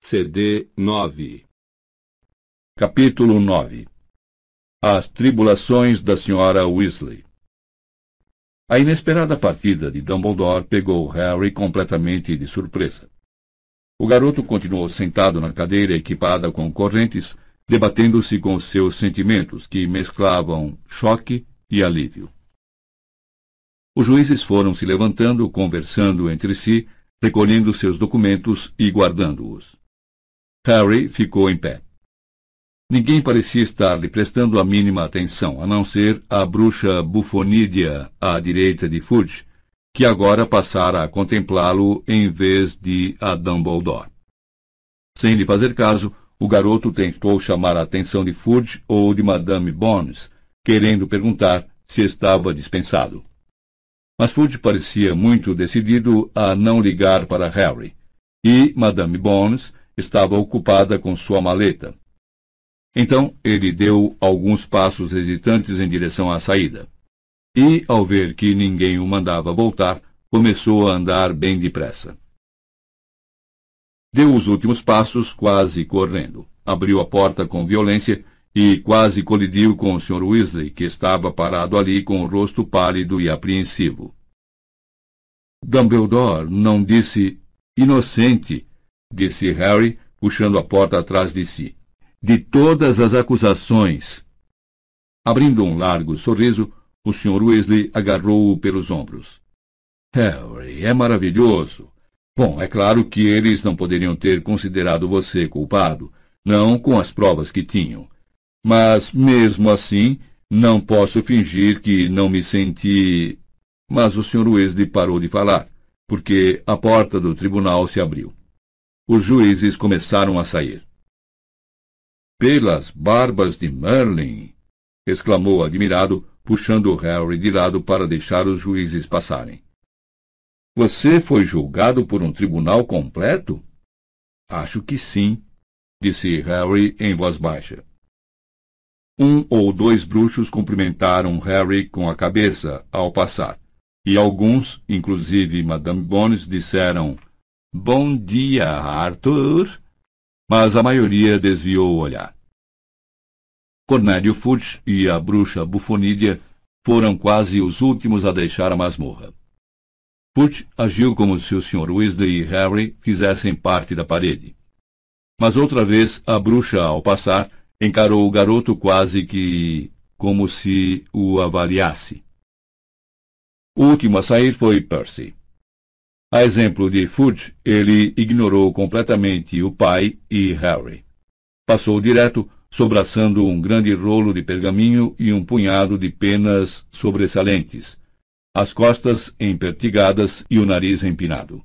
CD 9. Capítulo 9. As tribulações da Sra. Weasley. A inesperada partida de Dumbledore pegou Harry completamente de surpresa. O garoto continuou sentado na cadeira equipada com correntes, debatendo-se com seus sentimentos, que mesclavam choque e alívio. Os juízes foram se levantando, conversando entre si, recolhendo seus documentos e guardando-os. Harry ficou em pé. Ninguém parecia estar lhe prestando a mínima atenção, a não ser a bruxa Bufonídea à direita de Fudge, que agora passara a contemplá-lo em vez de a Dumbledore. Sem lhe fazer caso, o garoto tentou chamar a atenção de Fudge ou de Madame Bones, querendo perguntar se estava dispensado. Mas Fudge parecia muito decidido a não ligar para Harry, e Madame Bones estava ocupada com sua maleta. Então ele deu alguns passos hesitantes em direção à saída. E, ao ver que ninguém o mandava voltar, começou a andar bem depressa. Deu os últimos passos quase correndo. Abriu a porta com violência e quase colidiu com o Sr. Weasley, que estava parado ali com o rosto pálido e apreensivo. Dumbledore não disse inocente, disse Harry, puxando a porta atrás de si. De todas as acusações. Abrindo um largo sorriso, o Sr. Weasley agarrou-o pelos ombros. Harry, é maravilhoso. Bom, é claro que eles não poderiam ter considerado você culpado, não com as provas que tinham. Mas, mesmo assim, não posso fingir que não me senti... Mas o Sr. Weasley parou de falar, porque a porta do tribunal se abriu. Os juízes começaram a sair. Pelas barbas de Merlin! Exclamou admirado, puxando Harry de lado para deixar os juízes passarem. Você foi julgado por um tribunal completo? Acho que sim, disse Harry em voz baixa. Um ou dois bruxos cumprimentaram Harry com a cabeça ao passar, e alguns, inclusive Madame Bones, disseram Bom dia, Arthur, mas a maioria desviou o olhar. Cornélio Fudge e a bruxa Bufonídea foram quase os últimos a deixar a masmorra. Fudge agiu como se o Sr. Weasley e Harry fizessem parte da parede. Mas outra vez a bruxa, ao passar, encarou o garoto quase que como se o avaliasse. O último a sair foi Percy. A exemplo de Fudge, ele ignorou completamente o pai e Harry. Passou direto, sobraçando um grande rolo de pergaminho e um punhado de penas sobressalentes, as costas empertigadas e o nariz empinado.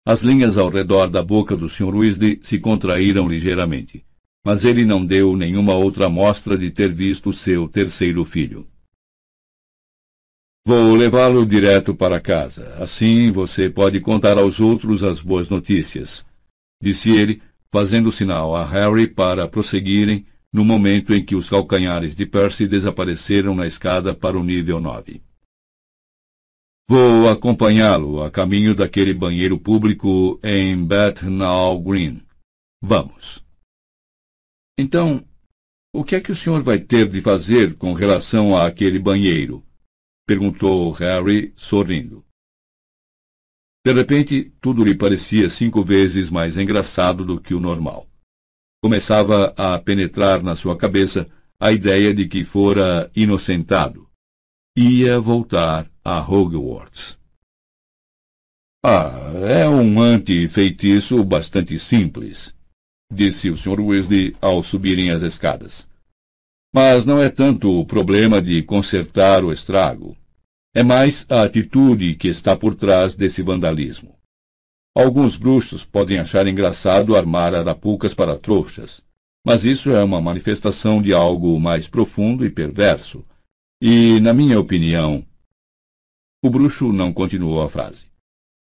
As linhas ao redor da boca do Sr. Weasley se contraíram ligeiramente, mas ele não deu nenhuma outra mostra de ter visto seu terceiro filho. Vou levá-lo direto para casa. Assim você pode contar aos outros as boas notícias, disse ele, fazendo sinal a Harry para prosseguirem no momento em que os calcanhares de Percy desapareceram na escada para o nível 9. Vou acompanhá-lo a caminho daquele banheiro público em Bethnal Green. Vamos. Então, o que é que o senhor vai ter de fazer com relação àquele banheiro? Perguntou Harry, sorrindo. De repente, tudo lhe parecia 5 vezes mais engraçado do que o normal. Começava a penetrar na sua cabeça a ideia de que fora inocentado. Ia voltar a Hogwarts. É um anti-feitiço bastante simples, disse o Sr. Weasley ao subirem as escadas. Mas não é tanto o problema de consertar o estrago. É mais a atitude que está por trás desse vandalismo. Alguns bruxos podem achar engraçado armar arapucas para trouxas, mas isso é uma manifestação de algo mais profundo e perverso. E, na minha opinião... O bruxo não continuou a frase.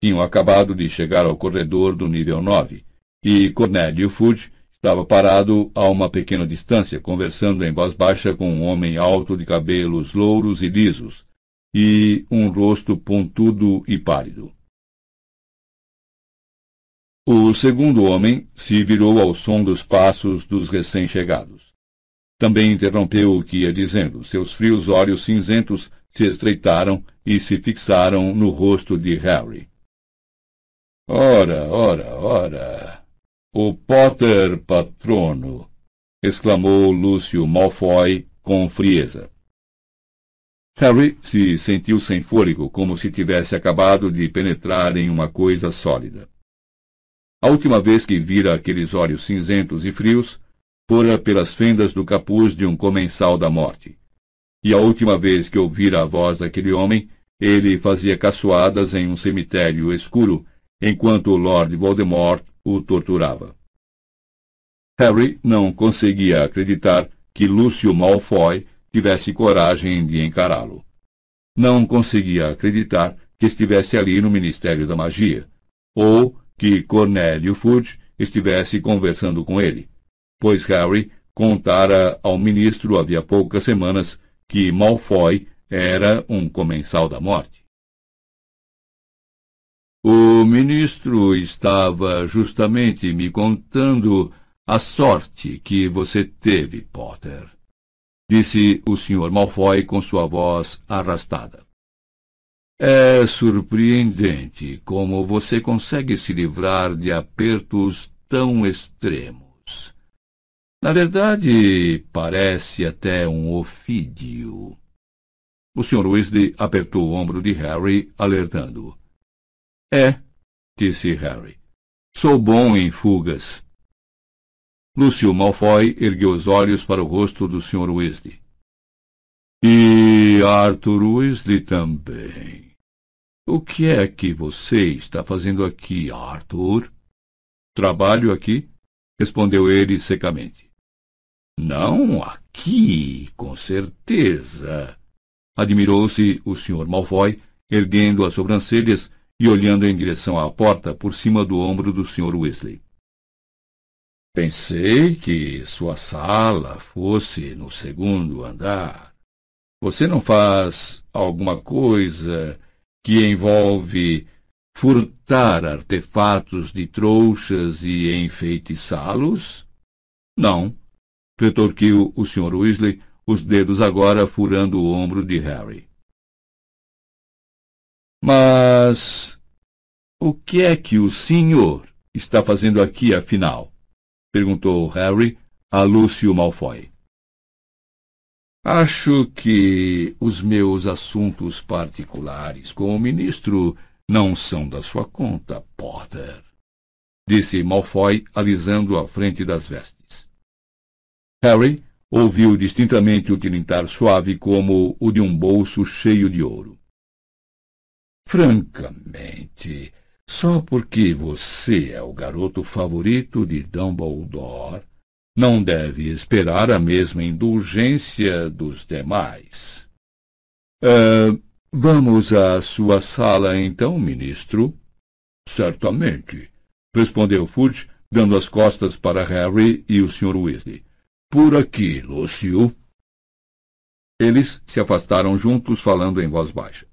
Tinham acabado de chegar ao corredor do nível 9, e Cornélio Fudge estava parado a uma pequena distância, conversando em voz baixa com um homem alto de cabelos louros e lisos, e um rosto pontudo e pálido. O segundo homem se virou ao som dos passos dos recém-chegados. Também interrompeu o que ia dizendo. Seus frios olhos cinzentos se estreitaram e se fixaram no rosto de Harry. Ora! O Potter patrono! Exclamou Lúcio Malfoy com frieza. Harry se sentiu sem fôlego, como se tivesse acabado de penetrar em uma coisa sólida. A última vez que vira aqueles olhos cinzentos e frios fora pelas fendas do capuz de um comensal da morte. E a última vez que ouvira a voz daquele homem, ele fazia caçoadas em um cemitério escuro, enquanto o Lord Voldemort o torturava. Harry não conseguia acreditar que Lúcio Malfoy tivesse coragem de encará-lo. Não conseguia acreditar que estivesse ali no Ministério da Magia, ou que Cornélio Fudge estivesse conversando com ele, pois Harry contara ao ministro havia poucas semanas que Malfoy era um comensal da morte. O ministro estava justamente me contando a sorte que você teve, Potter, disse o Sr. Malfoy com sua voz arrastada. É surpreendente como você consegue se livrar de apertos tão extremos. Na verdade, parece até um ofídio. O Sr. Weasley apertou o ombro de Harry, alertando-o. É, disse Harry. Sou bom em fugas. Lúcio Malfoy ergueu os olhos para o rosto do Sr. Weasley. E Arthur Weasley também. O que é que você está fazendo aqui, Arthur? Trabalho aqui, respondeu ele secamente. Não aqui, com certeza. Admirou-se o Sr. Malfoy, erguendo as sobrancelhas e olhando em direção à porta por cima do ombro do Sr. Weasley. Pensei que sua sala fosse no segundo andar. Você não faz alguma coisa que envolve furtar artefatos de trouxas e enfeitiçá-los? Não, retorquiu o Sr. Weasley, os dedos agora furando o ombro de Harry. Mas o que é que o senhor está fazendo aqui, afinal? Perguntou Harry a Lúcio Malfoy. Acho que os meus assuntos particulares com o ministro não são da sua conta, Potter, disse Malfoy, alisando a frente das vestes. Harry ouviu distintamente o tilintar suave como o de um bolso cheio de ouro. Francamente, só porque você é o garoto favorito de Dumbledore, não deve esperar a mesma indulgência dos demais. Vamos à sua sala, então, ministro? Certamente, respondeu Fudge, dando as costas para Harry e o Sr. Weasley. Por aqui, Lúcio. Eles se afastaram juntos, falando em voz baixa.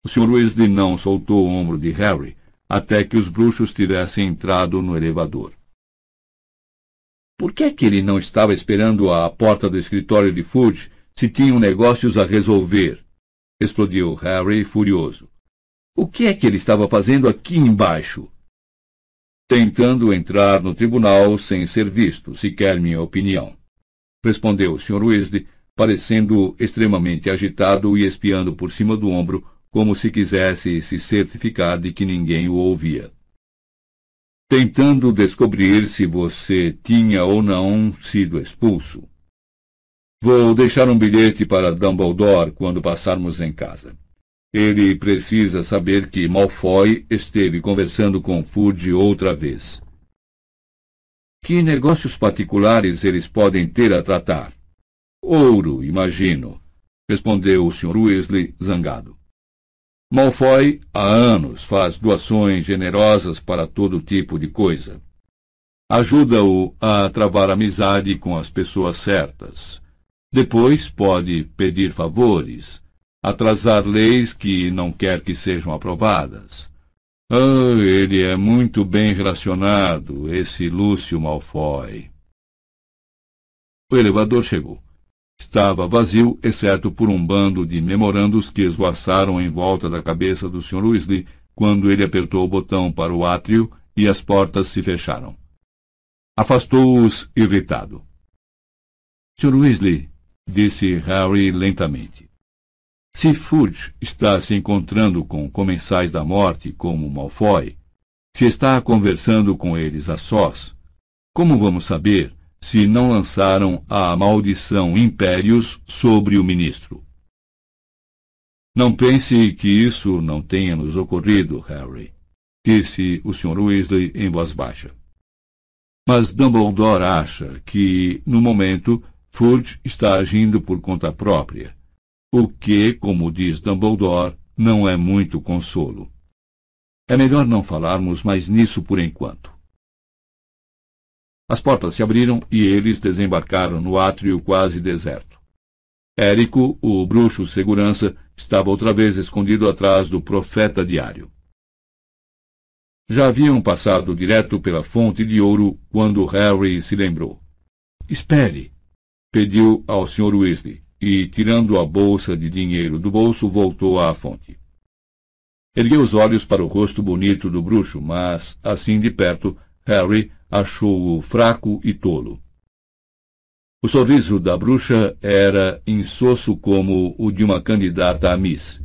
O Sr. Weasley não soltou o ombro de Harry até que os bruxos tivessem entrado no elevador. Por que é que ele não estava esperando à porta do escritório de Fudge se tinham negócios a resolver? Explodiu Harry, furioso. O que é que ele estava fazendo aqui embaixo? Tentando entrar no tribunal sem ser visto, se quer minha opinião, respondeu o Sr. Weasley, parecendo extremamente agitado e espiando por cima do ombro, como se quisesse se certificar de que ninguém o ouvia. Tentando descobrir se você tinha ou não sido expulso. Vou deixar um bilhete para Dumbledore quando passarmos em casa. Ele precisa saber que Malfoy esteve conversando com Fudge outra vez. Que negócios particulares eles podem ter a tratar? Ouro, imagino, respondeu o Sr. Weasley, zangado. Malfoy, há anos, faz doações generosas para todo tipo de coisa. Ajuda-o a travar amizade com as pessoas certas. Depois pode pedir favores, atrasar leis que não quer que sejam aprovadas. Ah, ele é muito bem relacionado, esse Lúcio Malfoy. O elevador chegou. Estava vazio, exceto por um bando de memorandos que esvoaçaram em volta da cabeça do Sr. Weasley quando ele apertou o botão para o átrio e as portas se fecharam. Afastou-os irritado. Sr. Weasley, disse Harry lentamente, se Fudge está se encontrando com comensais da morte como Malfoy, se está conversando com eles a sós, como vamos saber se não lançaram a maldição Impérios sobre o ministro? Não pense que isso não tenha nos ocorrido, Harry, disse o Sr. Weasley em voz baixa. Mas Dumbledore acha que, no momento, Fudge está agindo por conta própria, o que, como diz Dumbledore, não é muito consolo. É melhor não falarmos mais nisso por enquanto. As portas se abriram e eles desembarcaram no átrio quase deserto. Érico, o bruxo segurança, estava outra vez escondido atrás do profeta diário. Já haviam passado direto pela fonte de ouro quando Harry se lembrou. Espere! Pediu ao Sr. Weasley e, tirando a bolsa de dinheiro do bolso, voltou à fonte. Ergueu os olhos para o rosto bonito do bruxo, mas, assim de perto, Harry achou-o fraco e tolo. O sorriso da bruxa era insosso como o de uma candidata a Miss,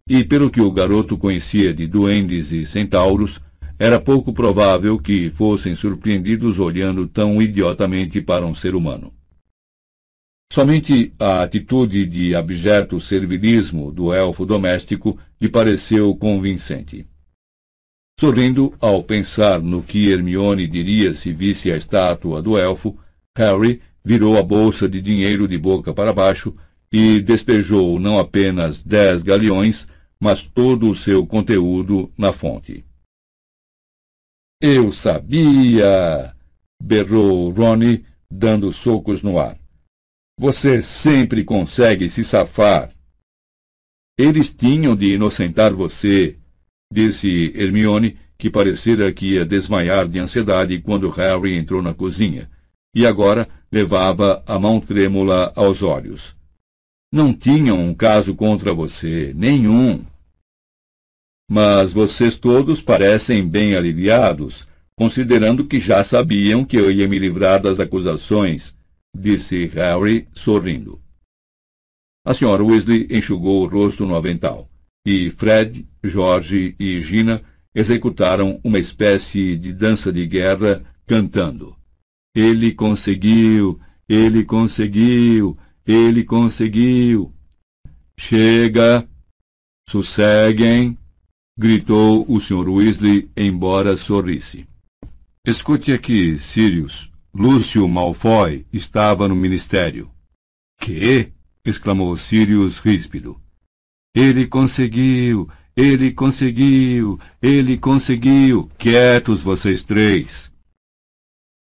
e pelo que o garoto conhecia de duendes e centauros, era pouco provável que fossem surpreendidos olhando tão idiotamente para um ser humano. Somente a atitude de abjeto servilismo do elfo doméstico lhe pareceu convincente. Sorrindo ao pensar no que Hermione diria se visse a estátua do elfo, Harry virou a bolsa de dinheiro de boca para baixo e despejou não apenas 10 galeões, mas todo o seu conteúdo na fonte. Eu sabia! Berrou Rony, dando socos no ar. Você sempre consegue se safar. Eles tinham de inocentar você, disse Hermione, que parecera que ia desmaiar de ansiedade quando Harry entrou na cozinha, e agora levava a mão trêmula aos olhos. Não tinham um caso contra você, nenhum. Mas vocês todos parecem bem aliviados, considerando que já sabiam que eu ia me livrar das acusações, disse Harry, sorrindo. A Sra. Weasley enxugou o rosto no avental, e Fred, George e Gina executaram uma espécie de dança de guerra, cantando. Ele conseguiu! Ele conseguiu! Ele conseguiu! Chega! Sosseguem! Gritou o Sr. Weasley, embora sorrisse. Escute aqui, Sirius. Lúcio Malfoy estava no ministério. Quê? Exclamou Sirius ríspido. Ele conseguiu! Ele conseguiu! Ele conseguiu! Quietos vocês três!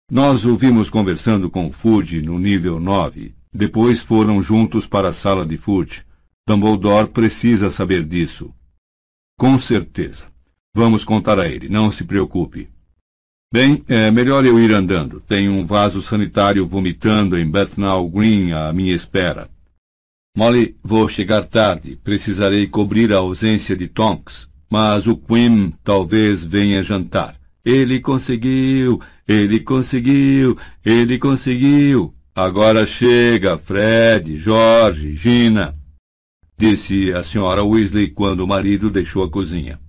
Nós o vimos conversando com Fudge no nível 9. Depois foram juntos para a sala de Fudge. Dumbledore precisa saber disso. Com certeza. Vamos contar a ele, não se preocupe. Bem, é melhor eu ir andando. Tenho um vaso sanitário vomitando em Bethnal Green à minha espera. Molly, vou chegar tarde. Precisarei cobrir a ausência de Tonks. Mas o Quim talvez venha jantar. Ele conseguiu! Ele conseguiu! Ele conseguiu! Agora chega, Fred, George, Gina, disse a Sra. Weasley quando o marido deixou a cozinha.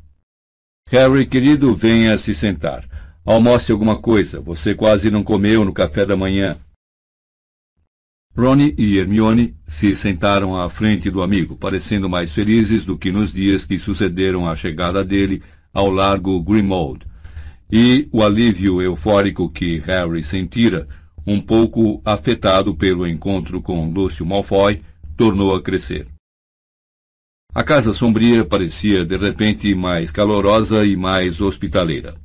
Harry, querido, venha se sentar. Almoce alguma coisa. Você quase não comeu no café da manhã. Rony e Hermione se sentaram à frente do amigo, parecendo mais felizes do que nos dias que sucederam à chegada dele ao largo Grimmauld, e o alívio eufórico que Harry sentira, um pouco afetado pelo encontro com Lúcio Malfoy, tornou a crescer. A casa sombria parecia de repente mais calorosa e mais hospitaleira.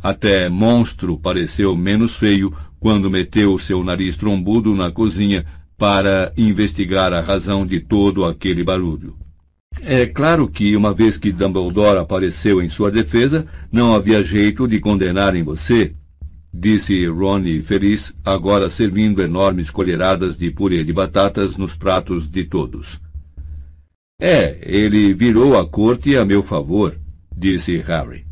Até Monstro pareceu menos feio quando meteu seu nariz trombudo na cozinha para investigar a razão de todo aquele barulho. É claro que, uma vez que Dumbledore apareceu em sua defesa, não havia jeito de condenarem você, disse Rony feliz, agora servindo enormes colheradas de purê de batatas nos pratos de todos. Ele virou a corte a meu favor, disse Harry.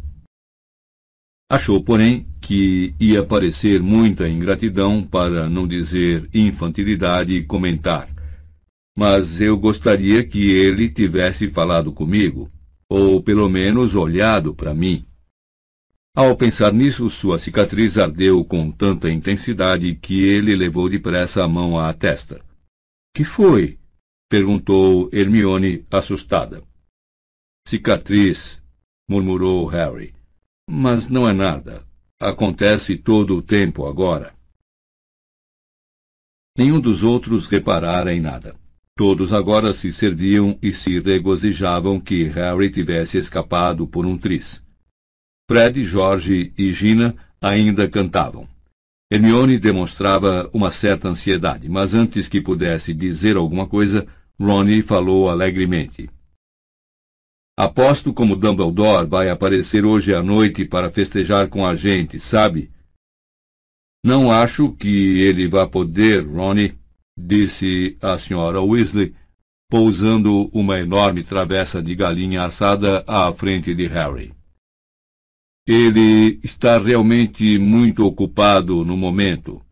Achou, porém, que ia parecer muita ingratidão, para não dizer infantilidade, comentar. Mas eu gostaria que ele tivesse falado comigo, ou pelo menos olhado para mim. Ao pensar nisso, sua cicatriz ardeu com tanta intensidade que ele levou depressa a mão à testa. — Que foi? Perguntou Hermione, assustada. — Cicatriz, murmurou Harry. — Mas não é nada. Acontece todo o tempo agora. Nenhum dos outros reparara em nada. Todos agora se serviam e se regozijavam que Harry tivesse escapado por um triz. Fred, George e Gina ainda cantavam. Hermione demonstrava uma certa ansiedade, mas antes que pudesse dizer alguma coisa, Rony falou alegremente. — Aposto como Dumbledore vai aparecer hoje à noite para festejar com a gente, sabe? — Não acho que ele vá poder, Rony, disse a Sra. Weasley, pousando uma enorme travessa de galinha assada à frente de Harry. Ele está realmente muito ocupado no momento.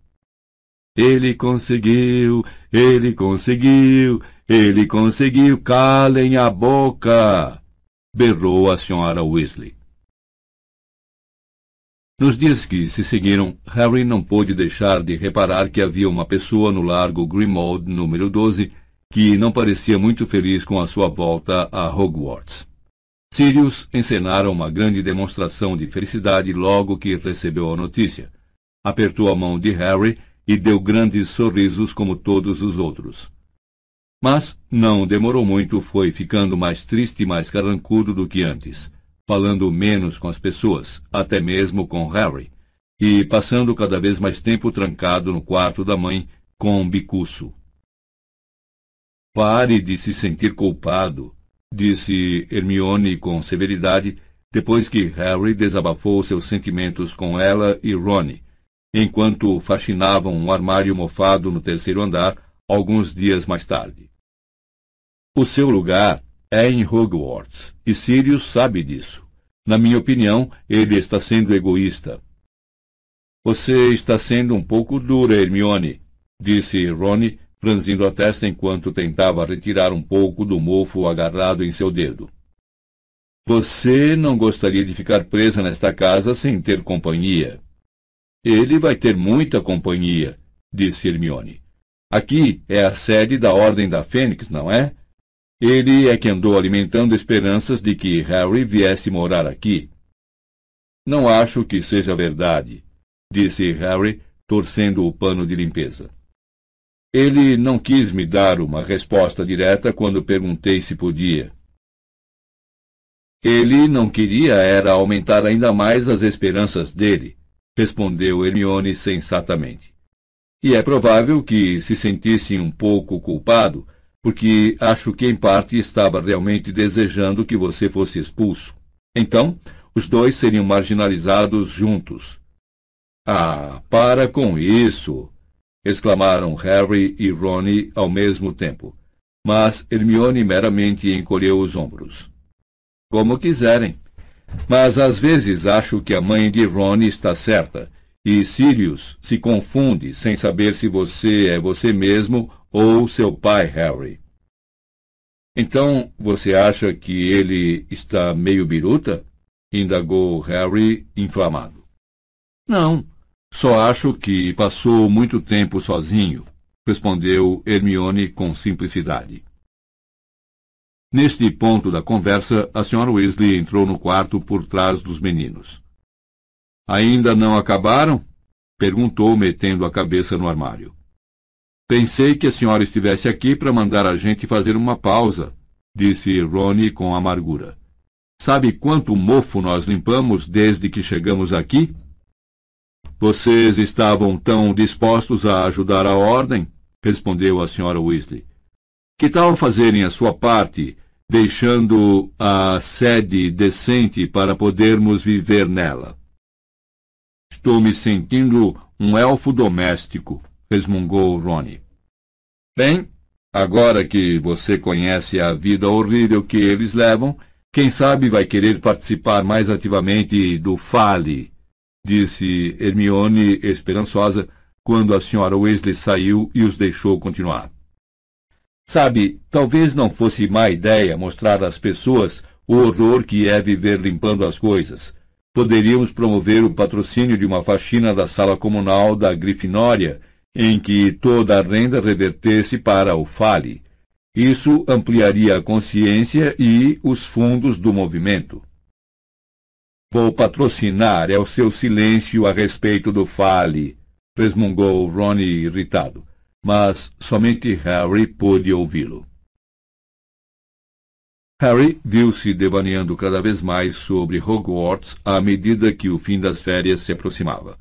Ele conseguiu, ele conseguiu, ele conseguiu, calem a boca! Berrou a Sra. Weasley. Nos dias que se seguiram, Harry não pôde deixar de reparar que havia uma pessoa no largo Grimmauld, número 12, que não parecia muito feliz com a sua volta a Hogwarts. Sirius encenara uma grande demonstração de felicidade logo que recebeu a notícia. Apertou a mão de Harry e deu grandes sorrisos como todos os outros. Mas não demorou muito, foi ficando mais triste e mais carrancudo do que antes, falando menos com as pessoas, até mesmo com Harry, e passando cada vez mais tempo trancado no quarto da mãe com um bicuço. — Pare de se sentir culpado, disse Hermione com severidade, depois que Harry desabafou seus sentimentos com ela e Rony, enquanto faxinavam um armário mofado no terceiro andar, alguns dias mais tarde. O seu lugar é em Hogwarts, e Sirius sabe disso. Na minha opinião, ele está sendo egoísta. — Você está sendo um pouco dura, Hermione, disse Rony, franzindo a testa enquanto tentava retirar um pouco do mofo agarrado em seu dedo. — Você não gostaria de ficar presa nesta casa sem ter companhia. — Ele vai ter muita companhia, disse Hermione. — Aqui é a sede da Ordem da Fênix, não é? Ele é que andou alimentando esperanças de que Harry viesse morar aqui. — Não acho que seja verdade, disse Harry, torcendo o pano de limpeza. Ele não quis me dar uma resposta direta quando perguntei se podia. Ele não queria era aumentar ainda mais as esperanças dele, respondeu Hermione sensatamente. E é provável que se sentisse um pouco culpado, porque acho que em parte estava realmente desejando que você fosse expulso. Então, os dois seriam marginalizados juntos. — Ah, para com isso! Exclamaram Harry e Rony ao mesmo tempo, mas Hermione meramente encolheu os ombros. — Como quiserem. Mas às vezes acho que a mãe de Rony está certa, e Sirius se confunde sem saber se você é você mesmo ou seu pai, Harry. — Então, você acha que ele está meio biruta? Indagou Harry, inflamado. — Não. Só acho que passou muito tempo sozinho, respondeu Hermione com simplicidade. Neste ponto da conversa, a Sra. Weasley entrou no quarto por trás dos meninos. — Ainda não acabaram? Perguntou, metendo a cabeça no armário. — Pensei que a senhora estivesse aqui para mandar a gente fazer uma pausa, disse Rony com amargura. — Sabe quanto mofo nós limpamos desde que chegamos aqui? Vocês estavam tão dispostos a ajudar a Ordem? Respondeu a Sra. Weasley. Que tal fazerem a sua parte deixando a sede decente para podermos viver nela. Estou me sentindo um elfo doméstico, resmungou Ron. Bem, agora que você conhece a vida horrível que eles levam, quem sabe vai querer participar mais ativamente do Fale, disse Hermione esperançosa, quando a Sra. Weasley saiu e os deixou continuar. Sabe, talvez não fosse má ideia mostrar às pessoas o horror que é viver limpando as coisas. Poderíamos promover o patrocínio de uma faxina da sala comunal da Grifinória, em que toda a renda revertesse para o Fale. Isso ampliaria a consciência e os fundos do movimento. Vou patrocinar o seu silêncio a respeito do Fale, resmungou Ron irritado, mas somente Harry pôde ouvi-lo. Harry viu-se devaneando cada vez mais sobre Hogwarts à medida que o fim das férias se aproximava.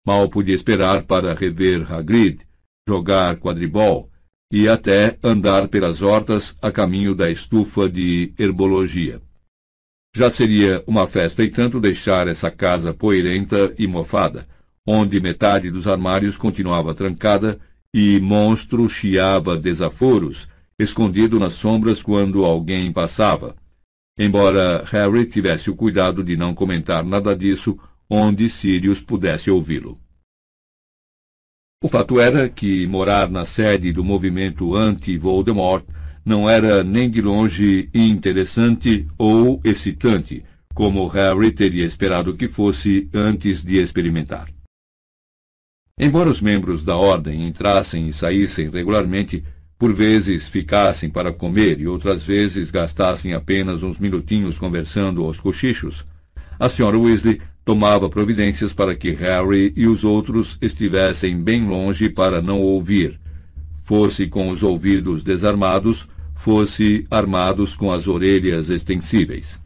Mal podia esperar para rever Hagrid, jogar quadribol e até andar pelas hortas a caminho da estufa de herbologia. Já seria uma festa e tanto deixar essa casa poeirenta e mofada, onde metade dos armários continuava trancada e monstro chiava desaforos, escondido nas sombras quando alguém passava, embora Harry tivesse o cuidado de não comentar nada disso onde Sirius pudesse ouvi-lo. O fato era que morar na sede do movimento anti-Voldemort não era nem de longe interessante ou excitante, como Harry teria esperado que fosse antes de experimentar. Embora os membros da ordem entrassem e saíssem regularmente, por vezes ficassem para comer e outras vezes gastassem apenas uns minutinhos conversando aos cochichos, a Sra. Weasley tomava providências para que Harry e os outros estivessem bem longe para não ouvir, fosse com os ouvidos desarmados, fosse armados com as orelhas extensíveis.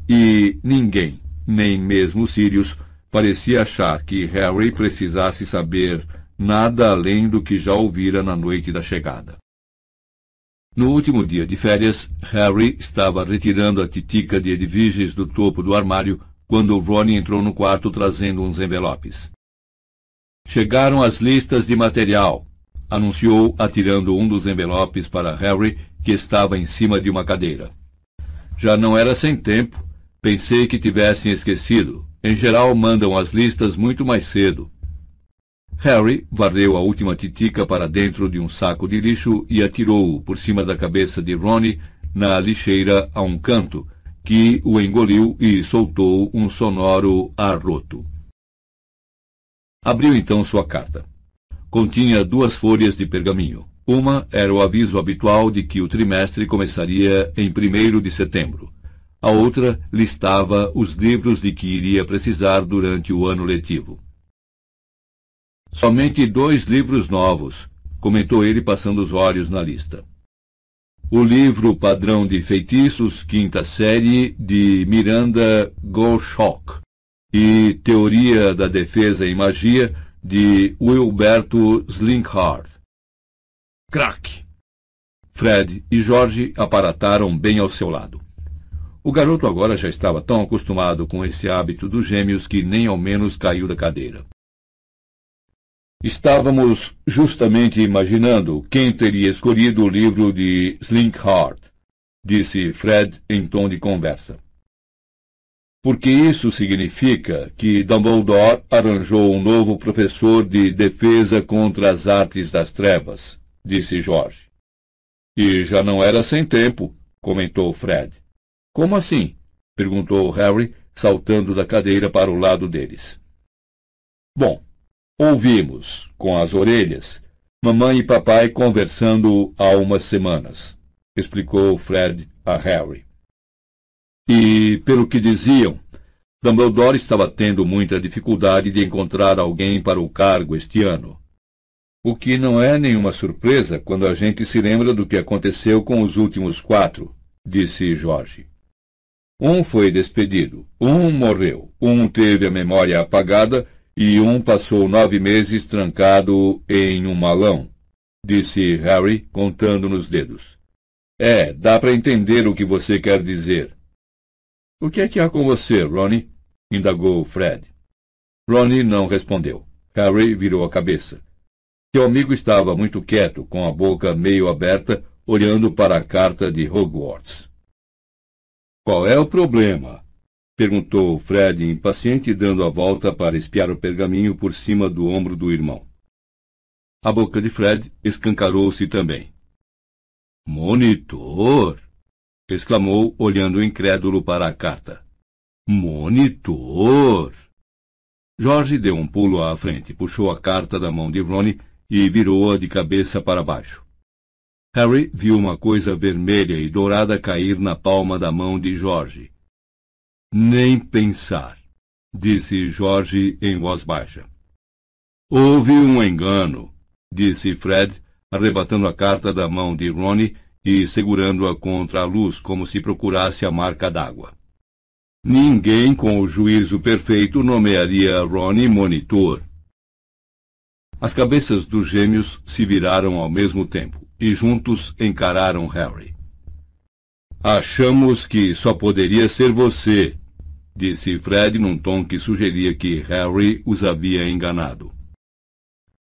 E ninguém, nem mesmo Sirius, parecia achar que Harry precisasse saber nada além do que já ouvira na noite da chegada. No último dia de férias, Harry estava retirando a titica de Edviges do topo do armário quando Ron entrou no quarto trazendo uns envelopes. Chegaram as listas de material, anunciou, atirando um dos envelopes para Harry, que estava em cima de uma cadeira. Já não era sem tempo. Pensei que tivessem esquecido. Em geral, mandam as listas muito mais cedo. Harry varreu a última titica para dentro de um saco de lixo e atirou-o por cima da cabeça de Ron na lixeira a um canto, que o engoliu e soltou um sonoro arroto. Abriu então sua carta. Continha 2 folhas de pergaminho. Uma era o aviso habitual de que o trimestre começaria em 1º de setembro. A outra listava os livros de que iria precisar durante o ano letivo. Somente 2 livros novos, comentou ele passando os olhos na lista. O livro Padrão de Feitiços, 5ª série, de Miranda Goshawk, e Teoria da Defesa em Magia, de Wilberto Slinkhart. Crack! Fred e George aparataram bem ao seu lado. O garoto agora já estava tão acostumado com esse hábito dos gêmeos que nem ao menos caiu da cadeira. Estávamos justamente imaginando quem teria escolhido o livro de Slinkhart, disse Fred em tom de conversa. Porque isso significa que Dumbledore arranjou um novo professor de defesa contra as artes das trevas, disse George. E já não era sem tempo, comentou Fred. Como assim? Perguntou Harry, saltando da cadeira para o lado deles. Bom, ouvimos, com as orelhas, mamãe e papai conversando há umas semanas, explicou Fred a Harry. E, pelo que diziam, Dumbledore estava tendo muita dificuldade de encontrar alguém para o cargo este ano. O que não é nenhuma surpresa quando a gente se lembra do que aconteceu com os últimos 4, disse George. Um foi despedido, um morreu, um teve a memória apagada e um passou 9 meses trancado em um malão, disse Harry, contando nos dedos. Dá para entender o que você quer dizer. O que é que há com você, Ronnie? Indagou Fred. Ronnie não respondeu. Harry virou a cabeça. Seu amigo estava muito quieto, com a boca meio aberta, olhando para a carta de Hogwarts. Qual é o problema? Perguntou Fred, impaciente, dando a volta para espiar o pergaminho por cima do ombro do irmão. A boca de Fred escancarou-se também. Monitor? Exclamou, olhando incrédulo para a carta. Monitor! George deu um pulo à frente, puxou a carta da mão de Ronnie e virou-a de cabeça para baixo. Harry viu uma coisa vermelha e dourada cair na palma da mão de George. Nem pensar, disse George em voz baixa. Houve um engano, disse Fred, arrebatando a carta da mão de Ronnie e segurando-a contra a luz como se procurasse a marca d'água. Ninguém com o juízo perfeito nomearia Ronnie monitor. As cabeças dos gêmeos se viraram ao mesmo tempo e juntos encararam Harry. Achamos que só poderia ser você, disse Fred num tom que sugeria que Harry os havia enganado.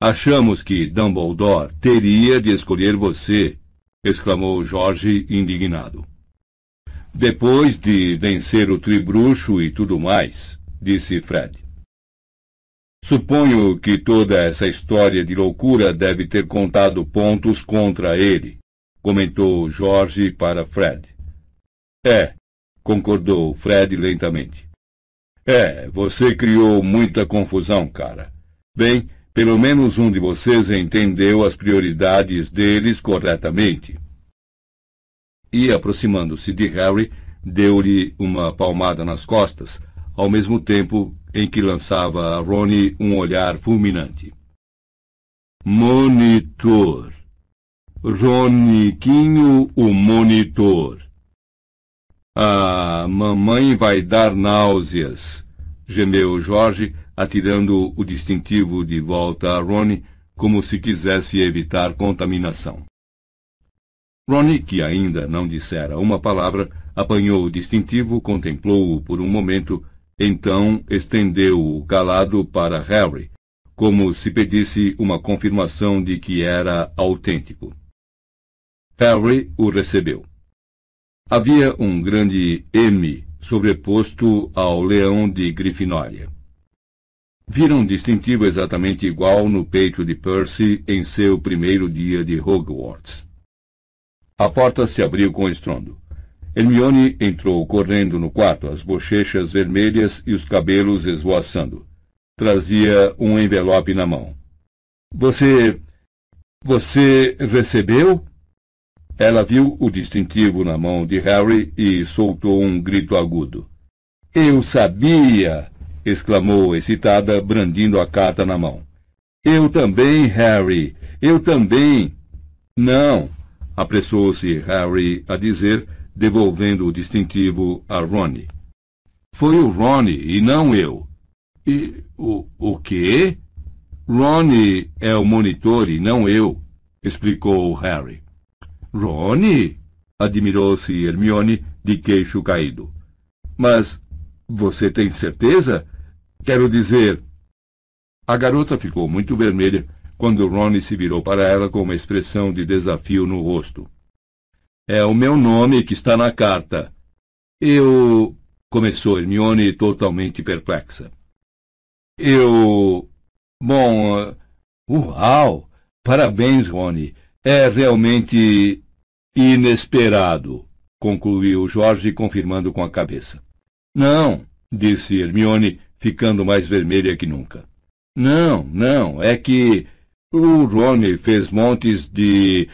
Achamos que Dumbledore teria de escolher você, exclamou George indignado. Depois de vencer o tribruxo e tudo mais, disse Fred. Suponho que toda essa história de loucura deve ter contado pontos contra ele, comentou George para Fred. Concordou Fred lentamente. Você criou muita confusão, cara. Bem, pelo menos um de vocês entendeu as prioridades deles corretamente. E, aproximando-se de Harry, deu-lhe uma palmada nas costas, ao mesmo tempo em que lançava a Ronnie um olhar fulminante. Monitor. Roniquinho, o monitor. Mamãe vai dar náuseas, gemeu George, atirando o distintivo de volta a Ronnie, como se quisesse evitar contaminação. Ronnie, que ainda não dissera uma palavra, apanhou o distintivo, contemplou-o por um momento, então estendeu-o calado para Harry, como se pedisse uma confirmação de que era autêntico. Harry o recebeu. Havia um grande M sobreposto ao leão de Grifinória. Vira um distintivo exatamente igual no peito de Percy em seu primeiro dia de Hogwarts. A porta se abriu com estrondo. Hermione entrou correndo no quarto, as bochechas vermelhas e os cabelos esvoaçando. Trazia um envelope na mão. Você recebeu? Ela viu o distintivo na mão de Harry e soltou um grito agudo. Eu sabia! Exclamou excitada, brandindo a carta na mão. Eu também, Harry! Eu também! Não! Apressou-se Harry a dizer, devolvendo o distintivo a Ronnie. Foi o Ronnie e não eu. E o quê? Ronnie é o monitor e não eu, explicou Harry. Ronnie? Admirou-se Hermione, de queixo caído. Mas você tem certeza? Quero dizer... A garota ficou muito vermelha quando Ronnie se virou para ela com uma expressão de desafio no rosto. É o meu nome que está na carta. Começou Hermione totalmente perplexa. Bom... Uau! Parabéns, Ronnie. É realmente inesperado, concluiu George, confirmando com a cabeça. Não, disse Hermione, ficando mais vermelha que nunca. Não, é que o Ronnie fez montes de...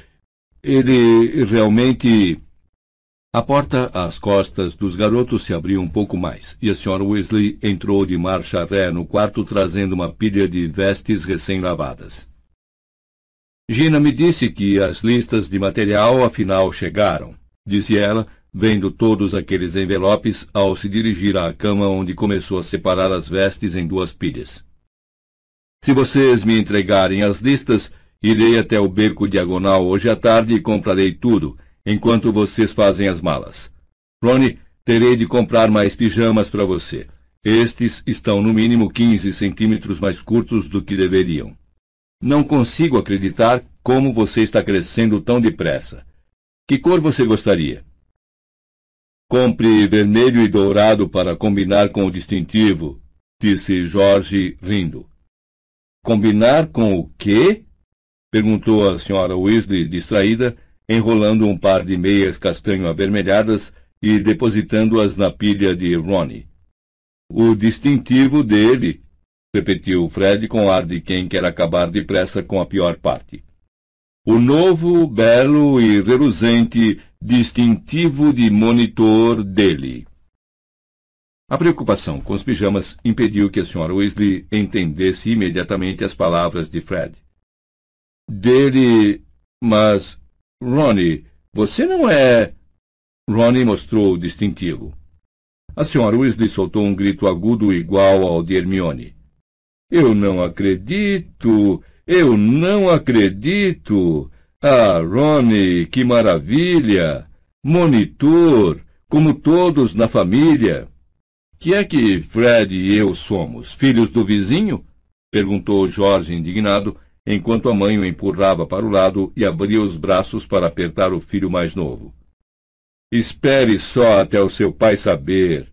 Ele realmente... A porta às costas dos garotos se abriu um pouco mais, e a Sra. Weasley entrou de marcha ré no quarto trazendo uma pilha de vestes recém-lavadas. Gina me disse que as listas de material afinal chegaram, disse ela, vendo todos aqueles envelopes ao se dirigir à cama onde começou a separar as vestes em duas pilhas. Se vocês me entregarem as listas, irei até o beco diagonal hoje à tarde e comprarei tudo, enquanto vocês fazem as malas. Ronnie, terei de comprar mais pijamas para você. Estes estão no mínimo 15 centímetros mais curtos do que deveriam. Não consigo acreditar como você está crescendo tão depressa. Que cor você gostaria? Compre vermelho e dourado para combinar com o distintivo, disse George, rindo. Combinar com o quê? Perguntou a Sra. Weasley, distraída, enrolando um par de meias castanho avermelhadas e depositando-as na pilha de Ronnie. O distintivo dele, repetiu Fred com ar de quem quer acabar depressa com a pior parte. O novo, belo e reluzente distintivo de monitor dele. A preocupação com os pijamas impediu que a Sra. Weasley entendesse imediatamente as palavras de Fred. Dele... Mas, Ronnie, você não é... Ronnie mostrou o distintivo. A Sra. Weasley soltou um grito agudo igual ao de Hermione. Eu não acredito! Eu não acredito! Ah, Ronnie, que maravilha! Monitor, como todos na família. Que é que Fred e eu somos? Filhos do vizinho? Perguntou George indignado, enquanto a mãe o empurrava para o lado e abria os braços para apertar o filho mais novo. Espere só até o seu pai saber.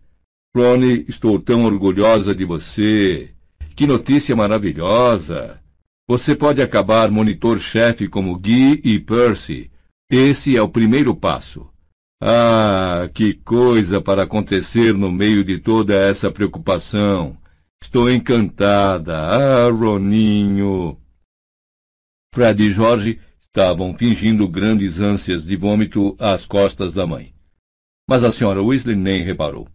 Ronnie, estou tão orgulhosa de você. Que notícia maravilhosa! Você pode acabar monitor-chefe como Guy e Percy. Esse é o primeiro passo. Ah, que coisa para acontecer no meio de toda essa preocupação. Estou encantada. Ah, Roninho. Fred e George estavam fingindo grandes ânsias de vômito às costas da mãe. Mas a Sra. Weasley nem reparou.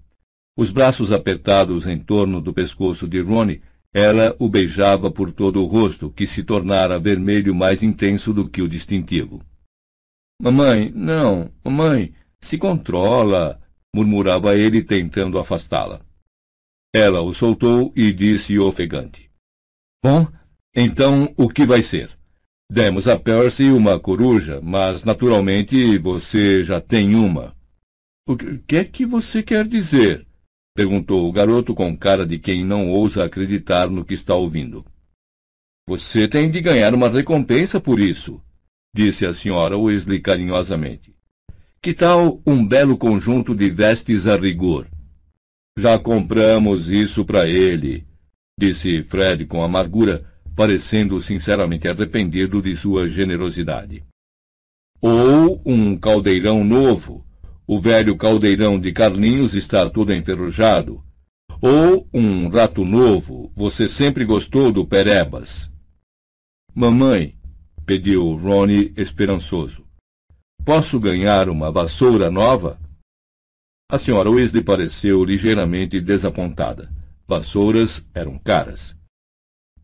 Os braços apertados em torno do pescoço de Ronnie, ela o beijava por todo o rosto, que se tornara vermelho mais intenso do que o distintivo. Mamãe, não, mamãe, se controla, murmurava ele tentando afastá-la. Ela o soltou e disse ofegante. Bom, então o que vai ser? Demos a Percy uma coruja, mas naturalmente você já tem uma. O que é que você quer dizer? Perguntou o garoto com cara de quem não ousa acreditar no que está ouvindo. Você tem de ganhar uma recompensa por isso, disse a Sra. Weasley carinhosamente. Que tal um belo conjunto de vestes a rigor? Já compramos isso para ele, disse Fred com amargura, parecendo sinceramente arrependido de sua generosidade. Ou um caldeirão novo. O velho caldeirão de Carlinhos está todo enferrujado. Ou um rato novo. Você sempre gostou do Perebas. Mamãe, pediu Ronnie esperançoso, posso ganhar uma vassoura nova? A Sra. Weasley pareceu ligeiramente desapontada. Vassouras eram caras.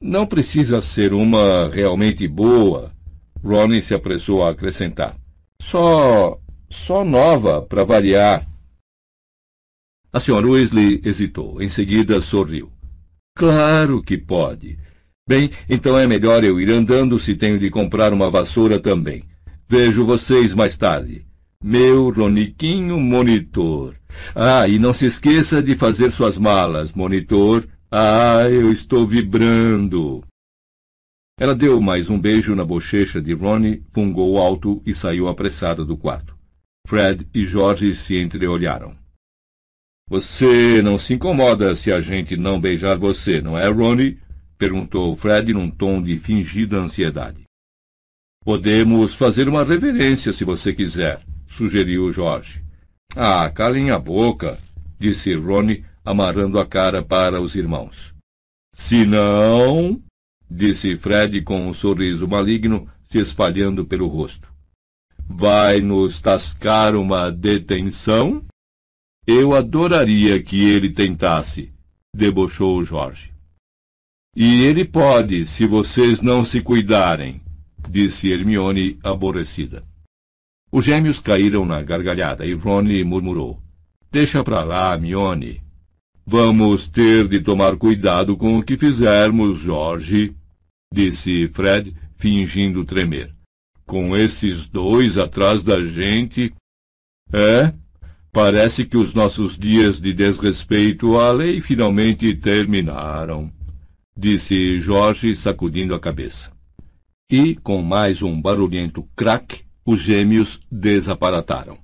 Não precisa ser uma realmente boa, Ronnie se apressou a acrescentar. Só nova, para variar. A Sra. Weasley hesitou. Em seguida, sorriu. Claro que pode. Bem, então é melhor eu ir andando se tenho de comprar uma vassoura também. Vejo vocês mais tarde. Meu Roniquinho monitor. Ah, e não se esqueça de fazer suas malas, monitor. Ah, eu estou vibrando. Ela deu mais um beijo na bochecha de Ronnie, fungou alto e saiu apressada do quarto. Fred e George se entreolharam. Você não se incomoda se a gente não beijar você, não é, Ronnie? Perguntou Fred num tom de fingida ansiedade. Podemos fazer uma reverência se você quiser, sugeriu George. Ah, calem a boca, disse Ronnie, amarrando a cara para os irmãos. Se não, disse Fred com um sorriso maligno se espalhando pelo rosto. Vai nos tascar uma detenção? Eu adoraria que ele tentasse, debochou George. E ele pode, se vocês não se cuidarem, disse Hermione aborrecida. Os gêmeos caíram na gargalhada e Ronnie murmurou. Deixa pra lá, Hermione. Vamos ter de tomar cuidado com o que fizermos, George, disse Fred, fingindo tremer. com esses dois atrás da gente... Parece que os nossos dias de desrespeito à lei finalmente terminaram, disse Jorge, sacudindo a cabeça. E, com mais um barulhento craque, os gêmeos desaparataram.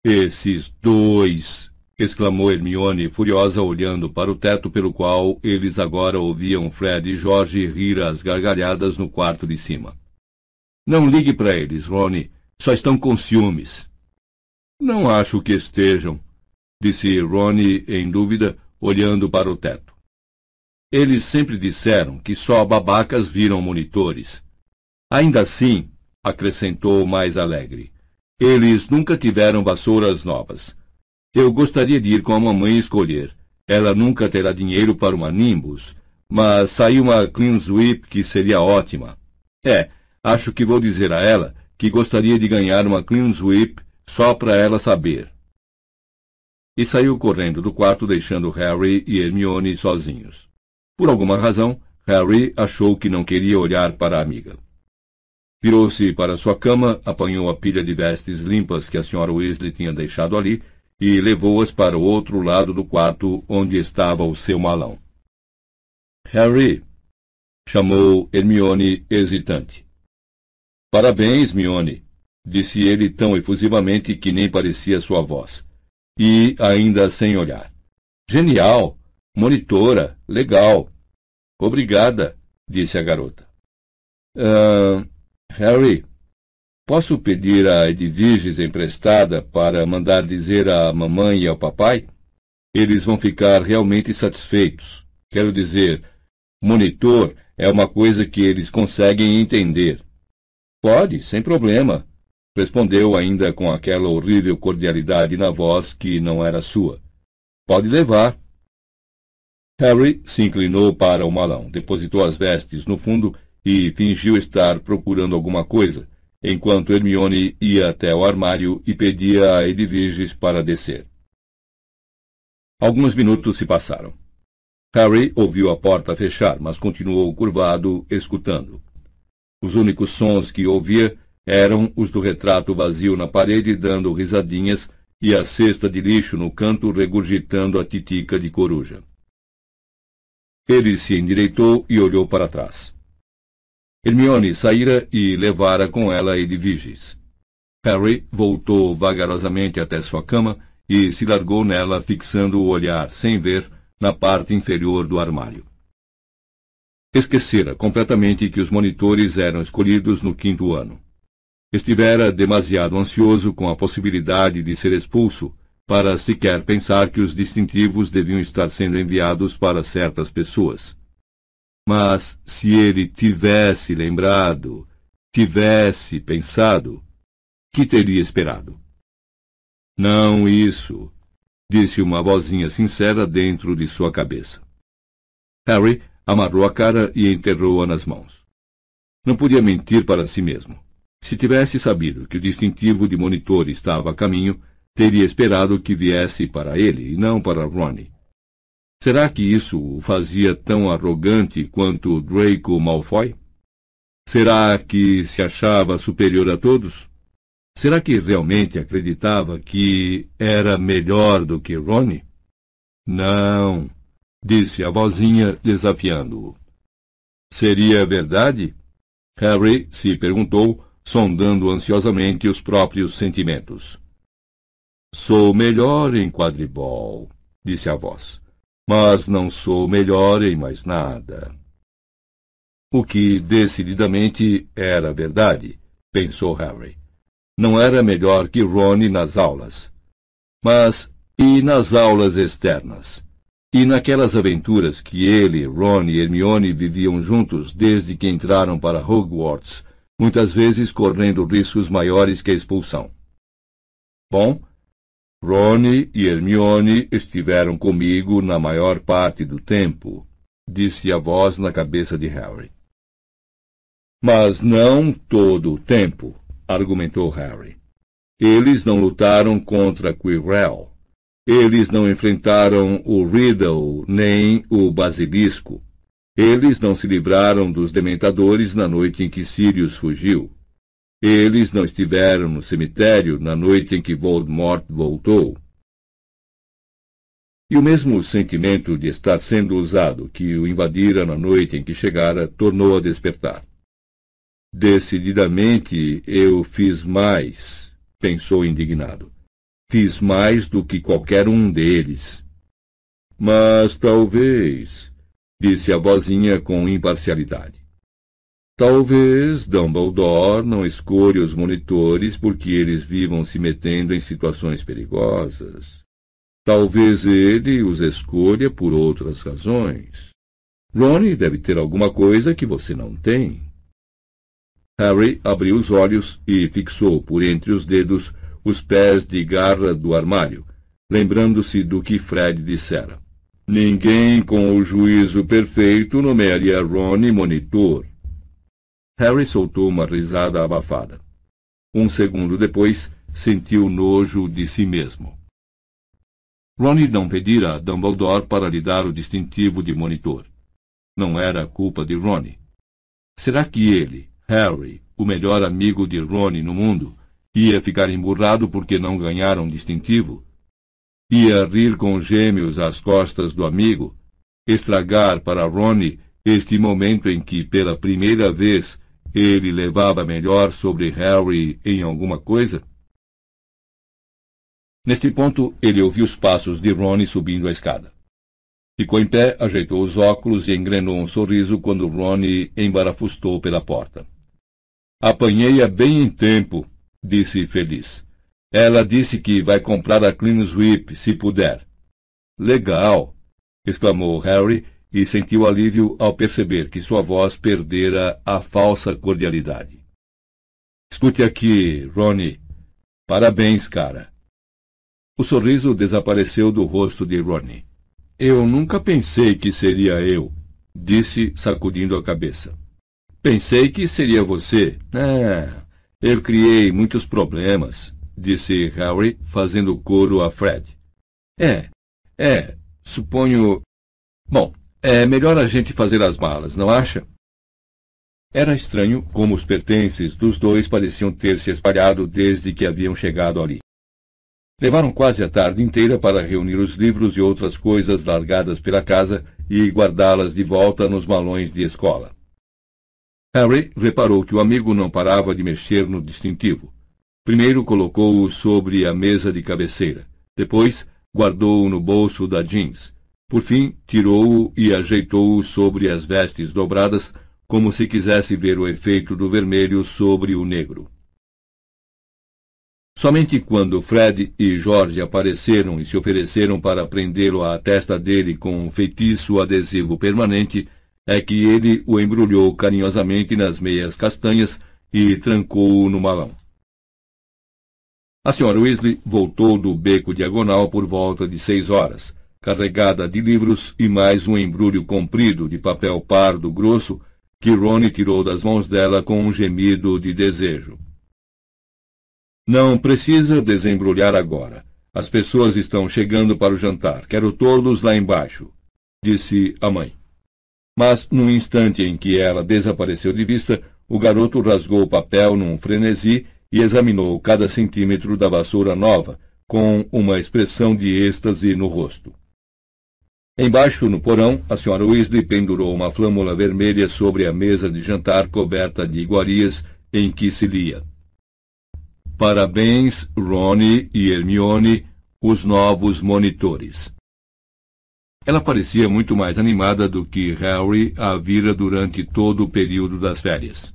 Esses dois! Exclamou Hermione, furiosa, olhando para o teto pelo qual eles agora ouviam Fred e Jorge rir às gargalhadas no quarto de cima. Não ligue para eles, Rony. Só estão com ciúmes. Não acho que estejam, disse Rony em dúvida, olhando para o teto. Eles sempre disseram que só babacas viram monitores. Ainda assim, acrescentou mais alegre, eles nunca tiveram vassouras novas. Eu gostaria de ir com a mamãe escolher. Ela nunca terá dinheiro para uma Nimbus, mas saiu uma Clean Sweep que seria ótima. Acho que vou dizer a ela que gostaria de ganhar uma Clean Sweep só para ela saber. E saiu correndo do quarto, deixando Harry e Hermione sozinhos. Por alguma razão, Harry achou que não queria olhar para a amiga. Virou-se para sua cama, apanhou a pilha de vestes limpas que a Sra. Weasley tinha deixado ali e levou-as para o outro lado do quarto, onde estava o seu malão. Harry! Chamou Hermione, hesitante. Parabéns, Mione! Disse ele tão efusivamente que nem parecia sua voz. E ainda sem olhar. Genial! Monitora! Legal! Obrigada! Disse a garota. Harry, posso pedir a Edviges emprestada para mandar dizer à mamãe e ao papai? Eles vão ficar realmente satisfeitos. Quero dizer, monitor é uma coisa que eles conseguem entender. Pode, sem problema. Respondeu ainda com aquela horrível cordialidade na voz que não era sua. Pode levar. Harry se inclinou para o malão, depositou as vestes no fundo e fingiu estar procurando alguma coisa, enquanto Hermione ia até o armário e pedia a Edviges para descer. Alguns minutos se passaram. Harry ouviu a porta fechar, mas continuou curvado, escutando. Os únicos sons que ouvia eram os do retrato vazio na parede dando risadinhas e a cesta de lixo no canto regurgitando a titica de coruja. Ele se endireitou e olhou para trás. Hermione saíra e levara com ela Edviges. Harry voltou vagarosamente até sua cama e se largou nela, fixando o olhar, sem ver, na parte inferior do armário. Esquecera completamente que os monitores eram escolhidos no 5º ano. Estivera demasiado ansioso com a possibilidade de ser expulso para sequer pensar que os distintivos deviam estar sendo enviados para certas pessoas. Mas se ele tivesse lembrado, tivesse pensado, que teria esperado? Não isso, disse uma vozinha sincera dentro de sua cabeça. Harry amarrou a cara e enterrou-a nas mãos. Não podia mentir para si mesmo. Se tivesse sabido que o distintivo de monitor estava a caminho, teria esperado que viesse para ele e não para Rony. Será que isso o fazia tão arrogante quanto Draco Malfoy? Será que se achava superior a todos? Será que realmente acreditava que era melhor do que Rony? Não, disse a vozinha, desafiando-o. Seria verdade? Harry se perguntou, sondando ansiosamente os próprios sentimentos. Sou melhor em quadribol, disse a voz, mas não sou melhor em mais nada. O que decididamente era verdade, pensou Harry. Não era melhor que Rony nas aulas. Mas e nas aulas externas? E naquelas aventuras que ele, Ron e Hermione viviam juntos desde que entraram para Hogwarts, muitas vezes correndo riscos maiores que a expulsão. Bom, Ron e Hermione estiveram comigo na maior parte do tempo, disse a voz na cabeça de Harry. Mas não todo o tempo, argumentou Harry. Eles não lutaram contra Quirrell. Eles não enfrentaram o Riddle nem o Basilisco. Eles não se livraram dos Dementadores na noite em que Sirius fugiu. Eles não estiveram no cemitério na noite em que Voldemort voltou. E o mesmo sentimento de estar sendo usado que o invadira na noite em que chegara tornou a despertar. Decididamente eu fiz mais, pensou indignado. Fiz mais do que qualquer um deles. Mas talvez, disse a vozinha com imparcialidade. Talvez Dumbledore não escolha os monitores porque eles vivam se metendo em situações perigosas. Talvez ele os escolha por outras razões. Ron deve ter alguma coisa que você não tem. Harry abriu os olhos e fixou por entre os dedos os pés de garra do armário, lembrando-se do que Fred dissera. Ninguém com o juízo perfeito nomearia Ron monitor. Harry soltou uma risada abafada. Um segundo depois, sentiu nojo de si mesmo. Ron não pedira a Dumbledore para lhe dar o distintivo de monitor. Não era culpa de Ron. Será que ele, Harry, o melhor amigo de Ron no mundo, ia ficar emburrado porque não ganharam distintivo? Ia rir com os gêmeos às costas do amigo? Estragar para Ron este momento em que, pela primeira vez, ele levava melhor sobre Harry em alguma coisa? Neste ponto, ele ouviu os passos de Ron subindo a escada. Ficou em pé, ajeitou os óculos e engrenou um sorriso quando Ron embarafustou pela porta. Apanhei-a bem em tempo, disse feliz. Ela disse que vai comprar a Clean Sweep, se puder. Legal, exclamou Harry e sentiu alívio ao perceber que sua voz perdera a falsa cordialidade. Escute aqui, Ron. Parabéns, cara. O sorriso desapareceu do rosto de Ron. Eu nunca pensei que seria eu, disse, sacudindo a cabeça. Pensei que seria você. Eu criei muitos problemas, disse Harry, fazendo coro a Fred. Suponho... Bom, é melhor a gente fazer as malas, não acha? Era estranho como os pertences dos dois pareciam ter se espalhado desde que haviam chegado ali. Levaram quase a tarde inteira para reunir os livros e outras coisas largadas pela casa e guardá-las de volta nos malões de escola. Harry reparou que o amigo não parava de mexer no distintivo. Primeiro colocou-o sobre a mesa de cabeceira. Depois, guardou-o no bolso da jeans. Por fim, tirou-o e ajeitou-o sobre as vestes dobradas, como se quisesse ver o efeito do vermelho sobre o negro. Somente quando Fred e George apareceram e se ofereceram para prendê-lo à testa dele com um feitiço adesivo permanente, é que ele o embrulhou carinhosamente nas meias castanhas e trancou-o no malão. A Sra. Weasley voltou do beco diagonal por volta de 6 horas, carregada de livros e mais um embrulho comprido de papel pardo grosso que Ron tirou das mãos dela com um gemido de desejo. Não precisa desembrulhar agora. As pessoas estão chegando para o jantar. Quero todos lá embaixo, disse a mãe. Mas, no instante em que ela desapareceu de vista, o garoto rasgou o papel num frenesi e examinou cada centímetro da vassoura nova, com uma expressão de êxtase no rosto. Embaixo, no porão, a Sra. Weasley pendurou uma flâmula vermelha sobre a mesa de jantar coberta de iguarias em que se lia: Parabéns, Ron e Hermione, os novos monitores. Ela parecia muito mais animada do que Harry a vira durante todo o período das férias.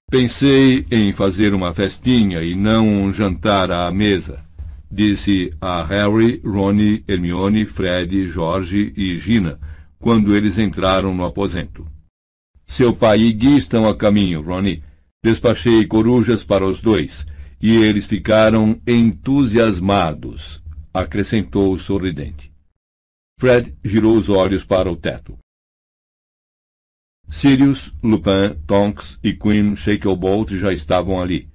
Pensei em fazer uma festinha e não um jantar à mesa, disse a Harry, Ron, Hermione, Fred, George e Gina, quando eles entraram no aposento. Seu pai e Guy estão a caminho, Ron. Despachei corujas para os dois, e eles ficaram entusiasmados, acrescentou sorridente. Fred girou os olhos para o teto. Sirius, Lupin, Tonks e Queen Shacklebolt já estavam ali,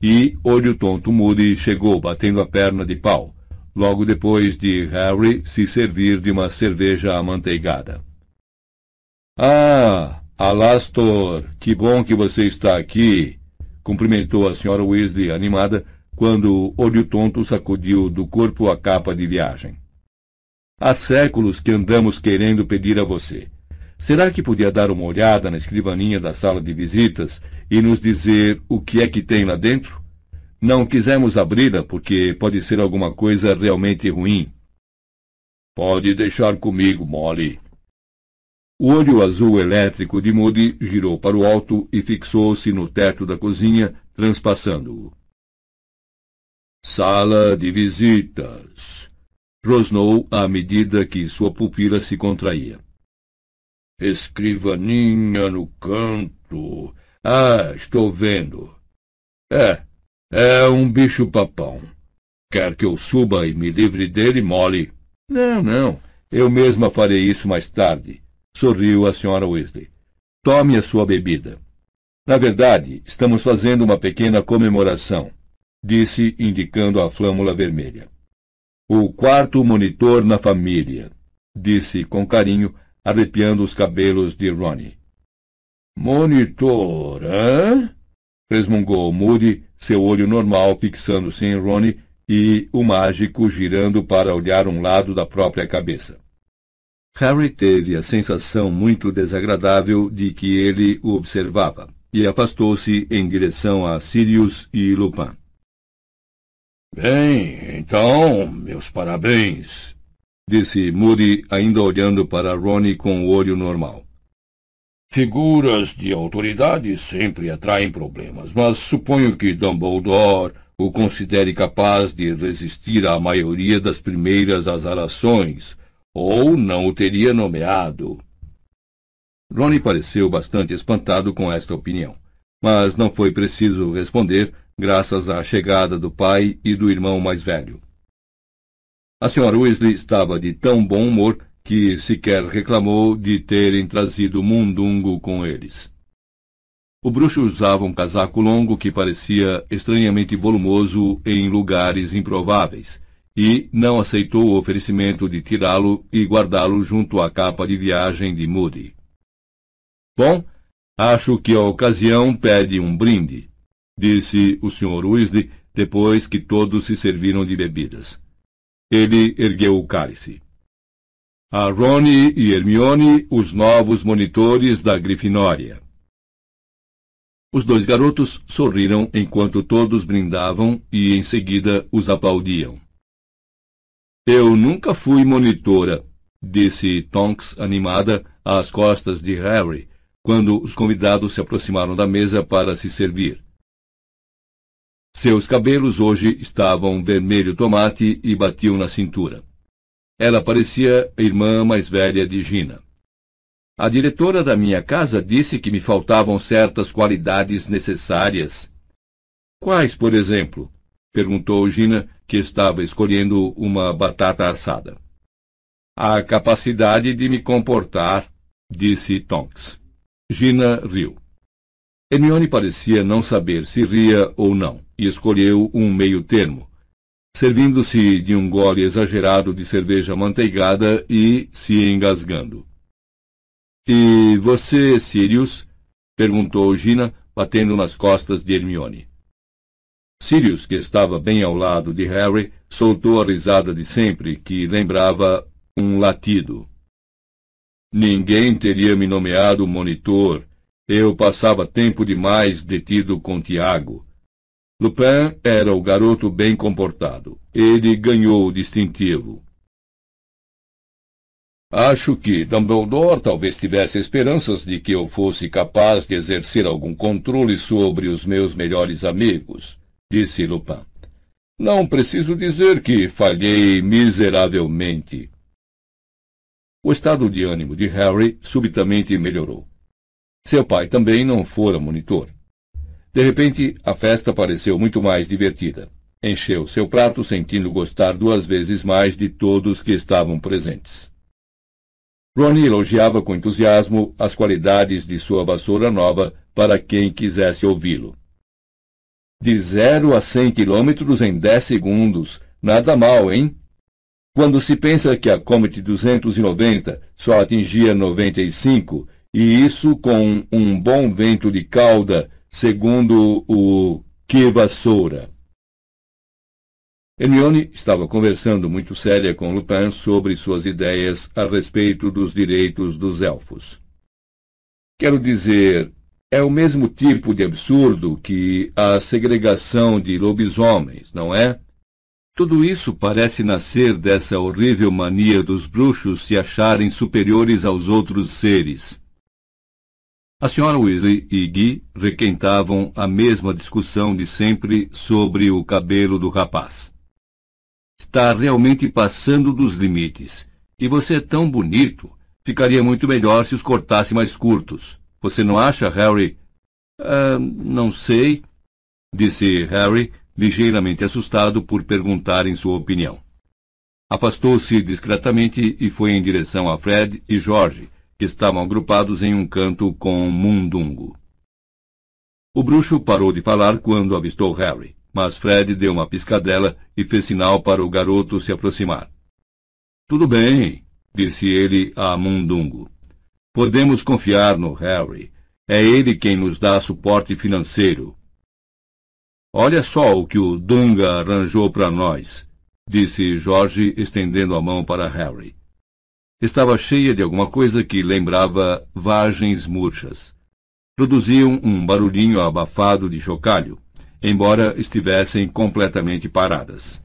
e Olho Tonto Moody chegou batendo a perna de pau, logo depois de Harry se servir de uma cerveja amanteigada. Ah, Alastor, que bom que você está aqui, cumprimentou a Sra. Weasley animada, quando Olho Tonto sacudiu do corpo a capa de viagem. Há séculos que andamos querendo pedir a você. Será que podia dar uma olhada na escrivaninha da sala de visitas e nos dizer o que é que tem lá dentro? Não quisemos abri-la porque pode ser alguma coisa realmente ruim. Pode deixar comigo, Molly. O olho azul elétrico de Moody girou para o alto e fixou-se no teto da cozinha, transpassando-o. Sala de visitas, rosnou à medida que sua pupila se contraía. Escrivaninha no canto. Ah, estou vendo. É um bicho-papão. Quer que eu suba e me livre dele, Molly? Não. Eu mesma farei isso mais tarde, sorriu a Sra. Weasley. Tome a sua bebida. Na verdade, estamos fazendo uma pequena comemoração, disse, indicando a flâmula vermelha. O quarto monitor na família, disse com carinho, arrepiando os cabelos de Ron. Monitor, hã? Resmungou Moody, seu olho normal fixando-se em Ron e o mágico girando para olhar um lado da própria cabeça. Harry teve a sensação muito desagradável de que ele o observava e afastou-se em direção a Sirius e Lupin. Bem, então, meus parabéns, disse Moody, ainda olhando para Ron com o olho normal. Figuras de autoridade sempre atraem problemas, mas suponho que Dumbledore o considere capaz de resistir à maioria das primeiras azarações, ou não o teria nomeado. Ron pareceu bastante espantado com esta opinião, mas não foi preciso responder, graças à chegada do pai e do irmão mais velho. A Sra. Weasley estava de tão bom humor que sequer reclamou de terem trazido Mundungo com eles. O bruxo usava um casaco longo que parecia estranhamente volumoso em lugares improváveis, e não aceitou o oferecimento de tirá-lo e guardá-lo junto à capa de viagem de Moody. Bom, acho que a ocasião pede um brinde, disse o Sr. Weasley, depois que todos se serviram de bebidas. Ele ergueu o cálice. A Rony e Hermione, os novos monitores da Grifinória. Os dois garotos sorriram enquanto todos brindavam e, em seguida, os aplaudiam. Eu nunca fui monitora, disse Tonks, animada, às costas de Harry, quando os convidados se aproximaram da mesa para se servir. Seus cabelos hoje estavam vermelho tomate e batiam na cintura. Ela parecia a irmã mais velha de Gina. A diretora da minha casa disse que me faltavam certas qualidades necessárias. Quais, por exemplo? Perguntou Gina, que estava escolhendo uma batata assada. A capacidade de me comportar, disse Tonks. Gina riu. Hermione parecia não saber se ria ou não, e escolheu um meio termo, servindo-se de um gole exagerado de cerveja amanteigada e se engasgando. E você, Sirius? Perguntou Gina, batendo nas costas de Hermione. Sirius, que estava bem ao lado de Harry, soltou a risada de sempre, que lembrava um latido. Ninguém teria me nomeado monitor. Eu passava tempo demais detido com Tiago. Lupin era o garoto bem comportado. Ele ganhou o distintivo. Acho que Dumbledore talvez tivesse esperanças de que eu fosse capaz de exercer algum controle sobre os meus melhores amigos, disse Lupin. Não preciso dizer que falhei miseravelmente. O estado de ânimo de Harry subitamente melhorou. Seu pai também não fora monitor. De repente, a festa pareceu muito mais divertida. Encheu seu prato, sentindo gostar 2 vezes mais de todos que estavam presentes. Ron elogiava com entusiasmo as qualidades de sua vassoura nova para quem quisesse ouvi-lo. De 0 a 100 quilômetros em 10 segundos. Nada mal, hein? Quando se pensa que a Comet 290 só atingia 95, e isso com um bom vento de cauda segundo o que vassoura. Hermione estava conversando muito séria com Lupin sobre suas ideias a respeito dos direitos dos elfos. Quero dizer, é o mesmo tipo de absurdo que a segregação de lobisomens, não é? Tudo isso parece nascer dessa horrível mania dos bruxos se acharem superiores aos outros seres. A senhora Weasley e Guy requentavam a mesma discussão de sempre sobre o cabelo do rapaz. Está realmente passando dos limites. E você é tão bonito. Ficaria muito melhor se os cortasse mais curtos. Você não acha, Harry? Não sei, disse Harry, ligeiramente assustado por perguntarem sua opinião. Afastou-se discretamente e foi em direção a Fred e George, que estavam agrupados em um canto com Mundungo. O bruxo parou de falar quando avistou Harry, mas Fred deu uma piscadela e fez sinal para o garoto se aproximar. Tudo bem, disse ele a Mundungo. Podemos confiar no Harry. É ele quem nos dá suporte financeiro. Olha só o que o Dunga arranjou para nós, disse George, estendendo a mão para Harry. Estava cheia de alguma coisa que lembrava vagens murchas. Produziam um barulhinho abafado de chocalho, embora estivessem completamente paradas.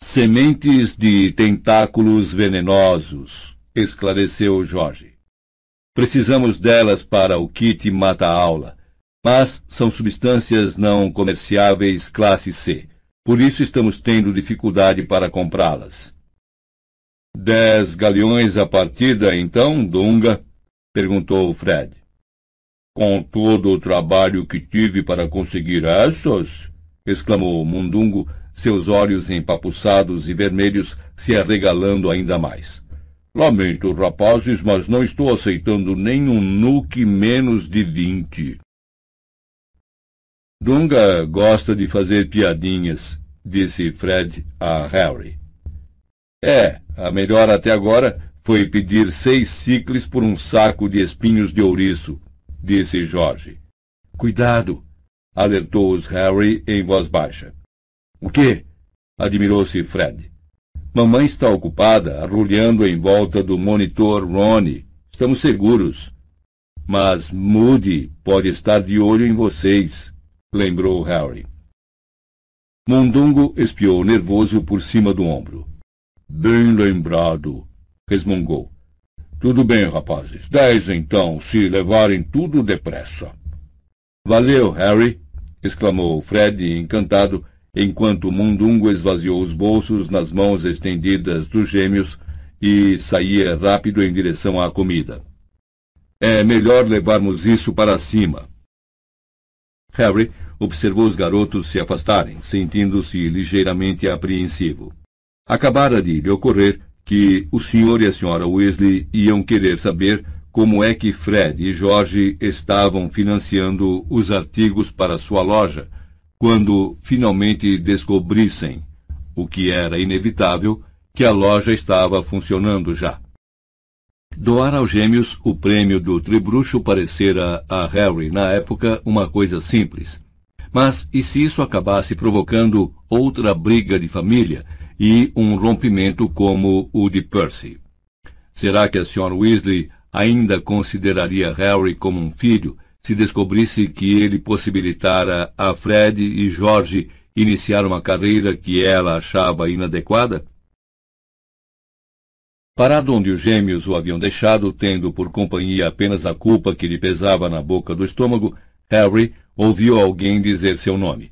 Sementes de tentáculos venenosos, esclareceu George. Precisamos delas para o kit mata-aula, mas são substâncias não comerciáveis classe C. Por isso estamos tendo dificuldade para comprá-las. 10 galeões a partida, então, Dunga? Perguntou Fred. Com todo o trabalho que tive para conseguir essas? Exclamou Mundungo, seus olhos empapuçados e vermelhos se arregalando ainda mais. Lamento, rapazes, mas não estou aceitando nem um nuque menos de 20. Dunga gosta de fazer piadinhas, disse Fred a Harry. A melhor até agora foi pedir 6 sicles por um saco de espinhos de ouriço, disse George. Cuidado, alertou-os Harry em voz baixa. O quê? Admirou-se Fred. Mamãe está ocupada arrulhando em volta do monitor Ronnie. Estamos seguros. Mas Moody pode estar de olho em vocês, lembrou Harry. Mundungo espiou nervoso por cima do ombro. Bem lembrado, resmungou. Tudo bem, rapazes. 10 então, se levarem tudo depressa. Valeu, Harry, exclamou Fred, encantado, enquanto Mundungo esvaziou os bolsos nas mãos estendidas dos gêmeos e saía rápido em direção à comida. É melhor levarmos isso para cima. Harry observou os garotos se afastarem, sentindo-se ligeiramente apreensivo. Acabara de lhe ocorrer que o senhor e a senhora Weasley iam querer saber como é que Fred e George estavam financiando os artigos para sua loja, quando finalmente descobrissem, o que era inevitável, que a loja estava funcionando já. Doar aos gêmeos o prêmio do Tribruxo parecera a Harry, na época, uma coisa simples. Mas e se isso acabasse provocando outra briga de família e um rompimento como o de Percy? Será que a Sra. Weasley ainda consideraria Harry como um filho se descobrisse que ele possibilitara a Fred e George iniciar uma carreira que ela achava inadequada? Parado onde os gêmeos o haviam deixado, tendo por companhia apenas a culpa que lhe pesava na boca do estômago, Harry ouviu alguém dizer seu nome.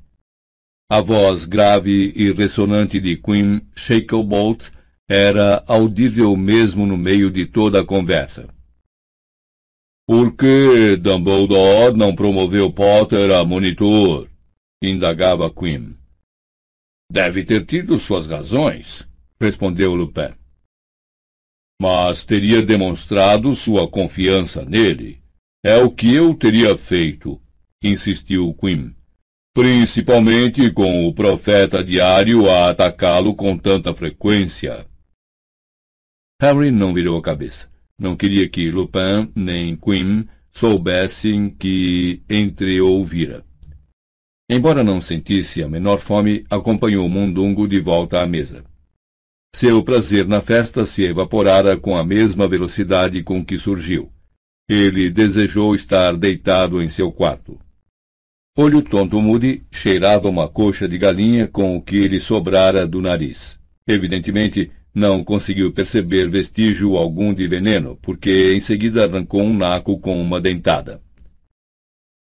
A voz grave e ressonante de Queen Shacklebolt era audível mesmo no meio de toda a conversa. Por que Dumbledore não promoveu Potter a monitor? Indagava Queen. Deve ter tido suas razões, respondeu Lupin. Mas teria demonstrado sua confiança nele. É o que eu teria feito, insistiu Queen. Principalmente com o profeta diário a atacá-lo com tanta frequência. Harry não virou a cabeça. Não queria que Lupin nem Queen soubessem que entreouvira. Embora não sentisse a menor fome, acompanhou Mundungo de volta à mesa. Seu prazer na festa se evaporara com a mesma velocidade com que surgiu. Ele desejou estar deitado em seu quarto. Olho tonto Moody cheirava uma coxa de galinha com o que lhe sobrara do nariz. Evidentemente, não conseguiu perceber vestígio algum de veneno, porque em seguida arrancou um naco com uma dentada.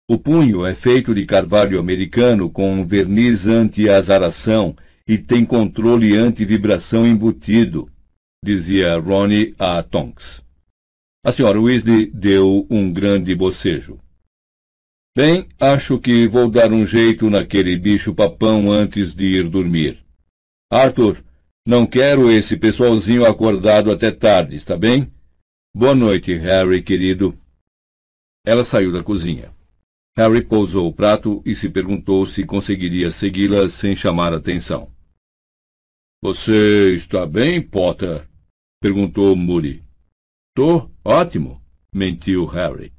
O punho é feito de carvalho americano com verniz anti-azaração e tem controle anti-vibração embutido, dizia Ronnie a Tonks. A senhora Weasley deu um grande bocejo. Bem, acho que vou dar um jeito naquele bicho-papão antes de ir dormir. Arthur, não quero esse pessoalzinho acordado até tarde, está bem? Boa noite, Harry, querido. Ela saiu da cozinha. Harry pousou o prato e se perguntou se conseguiria segui-la sem chamar atenção. Você está bem, Potter? Perguntou Moody. Tô ótimo, mentiu Harry.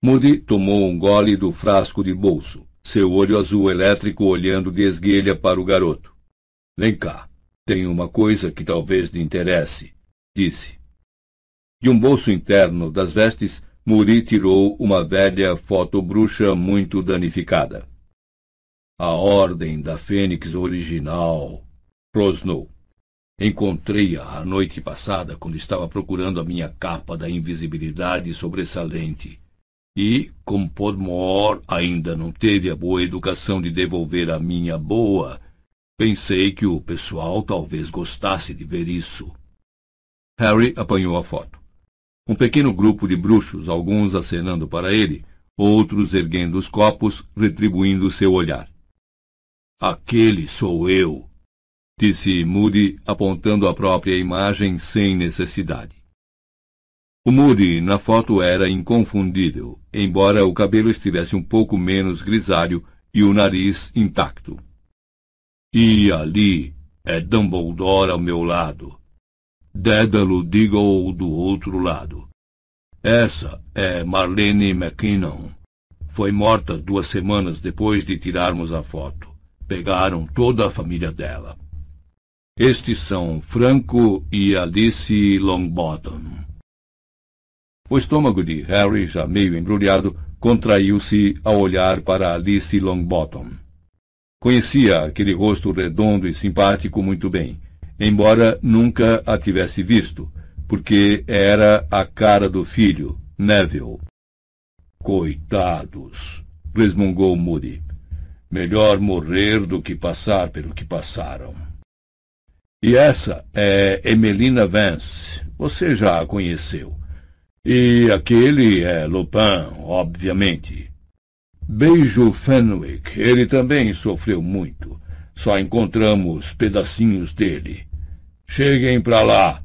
Moody tomou um gole do frasco de bolso, seu olho azul elétrico olhando de esguelha para o garoto. Vem cá, tenho uma coisa que talvez lhe interesse, disse. De um bolso interno das vestes, Moody tirou uma velha fotobruxa muito danificada. A Ordem da Fênix original, rosnou. Encontrei-a a noite passada quando estava procurando a minha capa da invisibilidade sobressalente. E, como Podmore ainda não teve a boa educação de devolver a minha boa, pensei que o pessoal talvez gostasse de ver isso. Harry apanhou a foto. Um pequeno grupo de bruxos, alguns acenando para ele, outros erguendo os copos, retribuindo seu olhar. Aquele sou eu, disse Moody, apontando a própria imagem sem necessidade. O Moody na foto era inconfundível, embora o cabelo estivesse um pouco menos grisalho e o nariz intacto. E ali é Dumbledore ao meu lado. Dédalo Diggle do outro lado. Essa é Marlene McKinnon. Foi morta 2 semanas depois de tirarmos a foto. Pegaram toda a família dela. Estes são Franco e Alice Longbottom. O estômago de Harry, já meio embrulhado, contraiu-se ao olhar para Alice Longbottom. Conhecia aquele rosto redondo e simpático muito bem, embora nunca a tivesse visto, porque era a cara do filho, Neville. Coitados, resmungou Moody. Melhor morrer do que passar pelo que passaram. E essa é Emelina Vance. Você já a conheceu. E aquele é Lupin, obviamente. Beijo Fenwick. Ele também sofreu muito. Só encontramos pedacinhos dele. Cheguem para lá,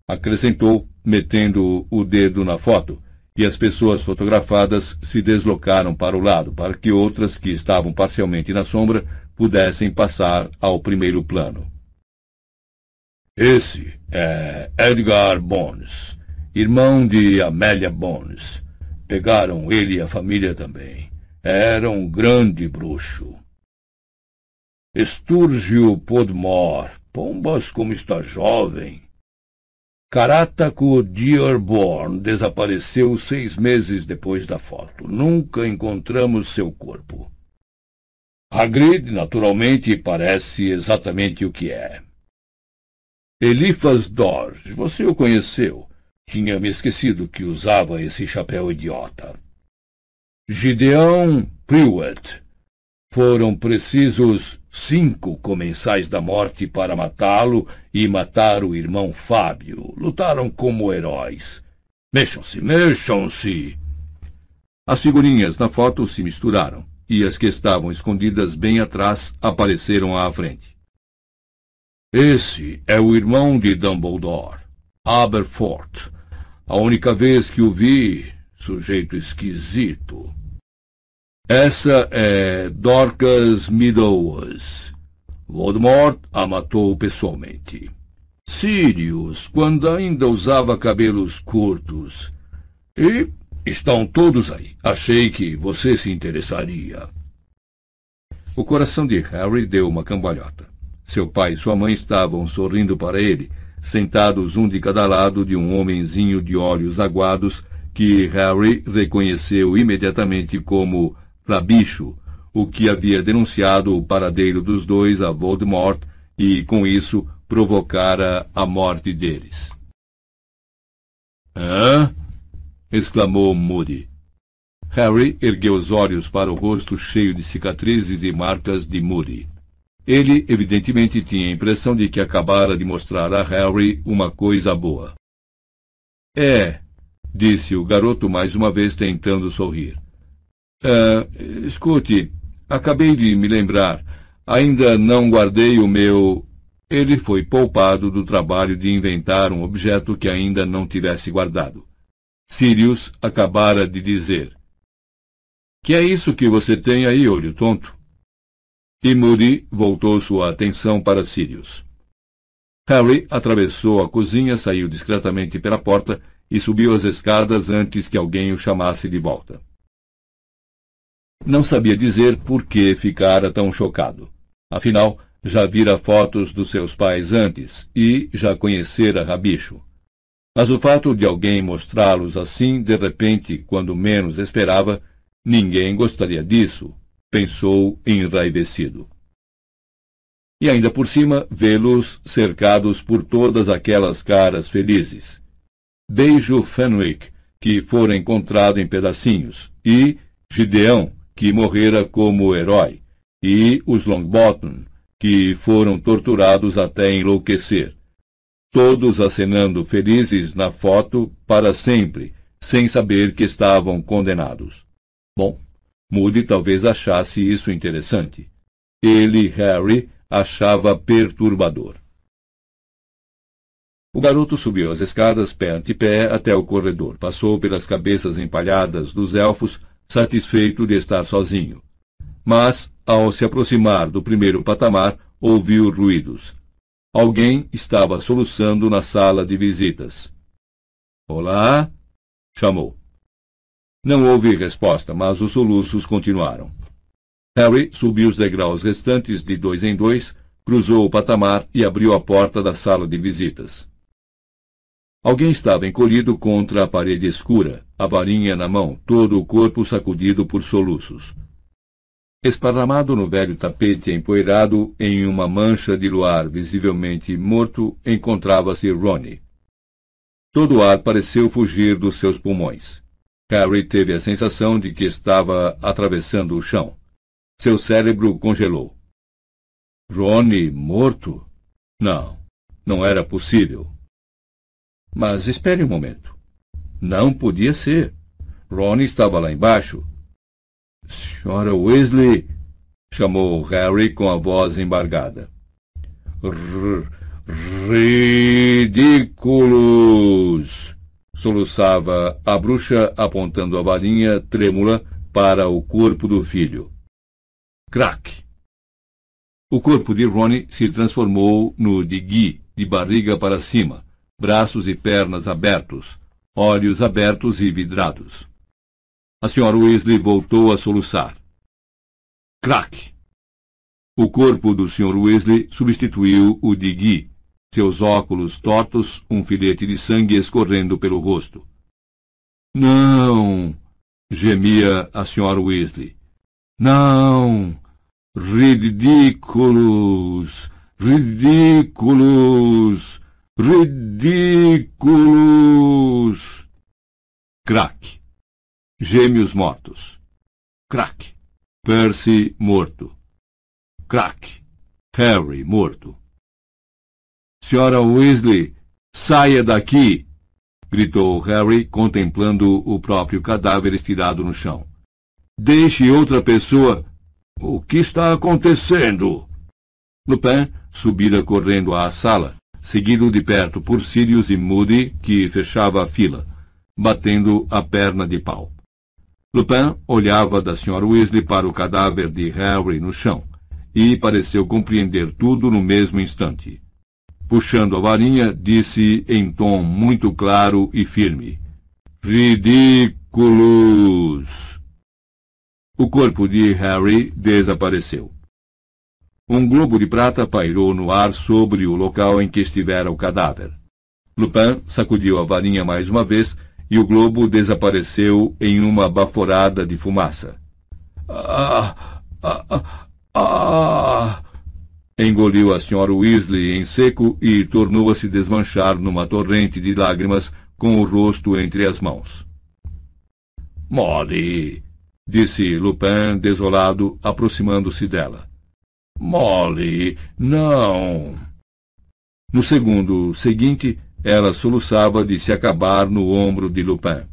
acrescentou, metendo o dedo na foto, e as pessoas fotografadas se deslocaram para o lado, para que outras que estavam parcialmente na sombra pudessem passar ao primeiro plano. Esse é Edgar Bones, irmão de Amélia Bones. Pegaram ele e a família também. Era um grande bruxo. Estúrgio Podmore. Pombas, como está jovem. Carátaco Dearborn desapareceu 6 meses depois da foto. Nunca encontramos seu corpo. Hagrid, naturalmente, parece exatamente o que é. Eliphas Dodge, você o conheceu. Tinha me esquecido que usava esse chapéu idiota. Gideon Prewett. Foram precisos 5 comensais da morte para matá-lo e matar o irmão Fábio. Lutaram como heróis. Mexam-se, mexam-se! As figurinhas na foto se misturaram, e as que estavam escondidas bem atrás apareceram à frente. Esse é o irmão de Dumbledore, Aberforth. A única vez que o vi, sujeito esquisito. Essa é Dorcas Meadows. Voldemort a matou pessoalmente. Sirius, quando ainda usava cabelos curtos. E Estão todos aí. Achei que você se interessaria. O coração de Harry deu uma cambalhota. Seu pai e sua mãe estavam sorrindo para ele, sentados um de cada lado de um homenzinho de olhos aguados que Harry reconheceu imediatamente como Rabicho, o que havia denunciado o paradeiro dos dois a Voldemort e, com isso, provocara a morte deles. Hã? Exclamou Moody. Harry ergueu os olhos para o rosto cheio de cicatrizes e marcas de Moody. Ele, evidentemente, tinha a impressão de que acabara de mostrar a Harry uma coisa boa. Disse o garoto mais uma vez tentando sorrir. Escute, acabei de me lembrar. Ainda não guardei o meu... Ele foi poupado do trabalho de inventar um objeto que ainda não tivesse guardado. Sirius acabara de dizer: Que é isso que você tem aí, olho tonto? E Moody voltou sua atenção para Sirius. Harry atravessou a cozinha, saiu discretamente pela porta e subiu as escadas antes que alguém o chamasse de volta. Não sabia dizer por que ficara tão chocado. Afinal, já vira fotos dos seus pais antes e já conhecera Rabicho. Mas o fato de alguém mostrá-los assim, de repente, quando menos esperava, ninguém gostaria disso, pensou enraivecido. E ainda por cima, vê-los cercados por todas aquelas caras felizes. Beijo Fenwick, que fora encontrado em pedacinhos, e Gideão, que morrera como herói, e os Longbottom, que foram torturados até enlouquecer. Todos acenando felizes na foto para sempre, sem saber que estavam condenados. Bom, Moody talvez achasse isso interessante. Ele, Harry, achava perturbador. O garoto subiu as escadas pé ante pé até o corredor, passou pelas cabeças empalhadas dos elfos, satisfeito de estar sozinho. Mas, ao se aproximar do primeiro patamar, ouviu ruídos. Alguém estava soluçando na sala de visitas. Olá? Chamou. Não houve resposta, mas os soluços continuaram. Harry subiu os degraus restantes de 2 em 2, cruzou o patamar e abriu a porta da sala de visitas. Alguém estava encolhido contra a parede escura, a varinha na mão, todo o corpo sacudido por soluços. Esparramado no velho tapete empoeirado, em uma mancha de luar visivelmente morto, encontrava-se Rony. Todo o ar pareceu fugir dos seus pulmões. Harry teve a sensação de que estava atravessando o chão. Seu cérebro congelou. Rony morto? Não, não era possível. Mas espere um momento. Não podia ser. Rony estava lá embaixo. Senhora Weasley, chamou Harry com a voz embargada. Ridículos! Soluçava a bruxa, apontando a varinha trêmula para o corpo do filho. Crack! O corpo de Rony se transformou no de Guy, de barriga para cima, braços e pernas abertos, olhos abertos e vidrados. A senhora Weasley voltou a soluçar. Crack! O corpo do Sr. Weasley substituiu o de Guy, seus óculos tortos, um filete de sangue escorrendo pelo rosto. Não! Gemia a senhora Weasley. Não! Ridículos! Ridículos! Ridículos! Crack! Gêmeos mortos. Crack! Percy morto. Crack! Harry morto. Senhora Weasley, saia daqui! Gritou Harry, contemplando o próprio cadáver estirado no chão. Deixe outra pessoa... O que está acontecendo? Lupin subira correndo à sala, seguido de perto por Sirius e Moody, que fechava a fila, batendo a perna de pau. Lupin olhava da Sra. Weasley para o cadáver de Harry no chão, e pareceu compreender tudo no mesmo instante. Puxando a varinha, disse em tom muito claro e firme. Ridículos! Ridículos! O corpo de Harry desapareceu. Um globo de prata pairou no ar sobre o local em que estivera o cadáver. Lupin sacudiu a varinha mais uma vez e o globo desapareceu em uma baforada de fumaça. Engoliu a Sra. Weasley em seco e tornou a se desmanchar numa torrente de lágrimas com o rosto entre as mãos. Molly, disse Lupin desolado, aproximando-se dela. Molly, não! No segundo seguinte, ela soluçava de se acabar no ombro de Lupin.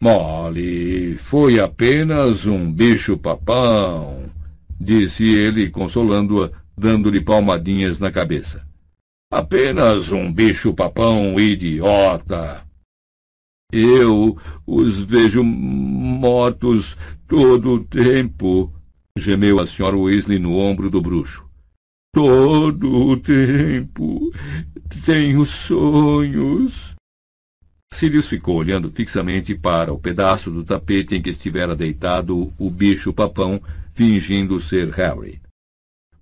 Molly, foi apenas um bicho-papão, disse ele, consolando-a, dando-lhe palmadinhas na cabeça. Apenas um bicho-papão idiota. Eu os vejo mortos todo o tempo, gemeu a Sra. Weasley no ombro do bruxo. Todo o tempo. Tenho sonhos. Sirius ficou olhando fixamente para o pedaço do tapete em que estivera deitado o bicho-papão, fingindo ser Harry.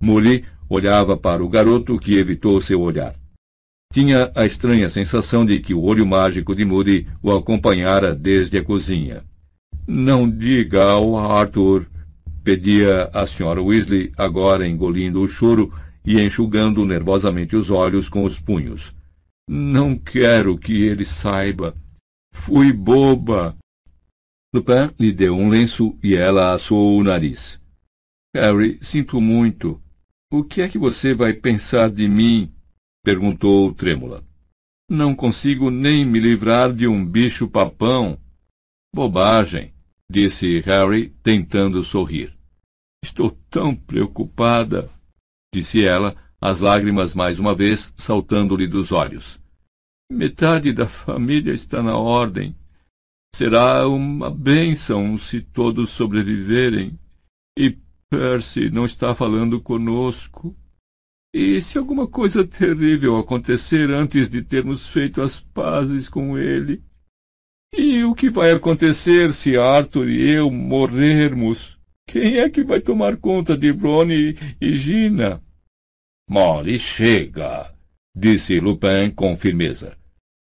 Molly olhava para o garoto, que evitou seu olhar. Tinha a estranha sensação de que o olho mágico de Moody o acompanhara desde a cozinha. Não diga ao Arthur, pedia a Sra. Weasley, agora engolindo o choro e enxugando nervosamente os olhos com os punhos. Não quero que ele saiba. Fui boba. Lupin lhe deu um lenço e ela assou o nariz. Harry, sinto muito. O que é que você vai pensar de mim? Perguntou trêmula. Não consigo nem me livrar de um bicho-papão. Bobagem, disse Harry, tentando sorrir. Estou tão preocupada, disse ela, as lágrimas mais uma vez saltando-lhe dos olhos. Metade da família está na ordem. Será uma bênção se todos sobreviverem. E Percy não está falando conosco. E se alguma coisa terrível acontecer antes de termos feito as pazes com ele? E o que vai acontecer se Arthur e eu morrermos? Quem é que vai tomar conta de Ron e Gina? Molly, chega, disse Lupin com firmeza.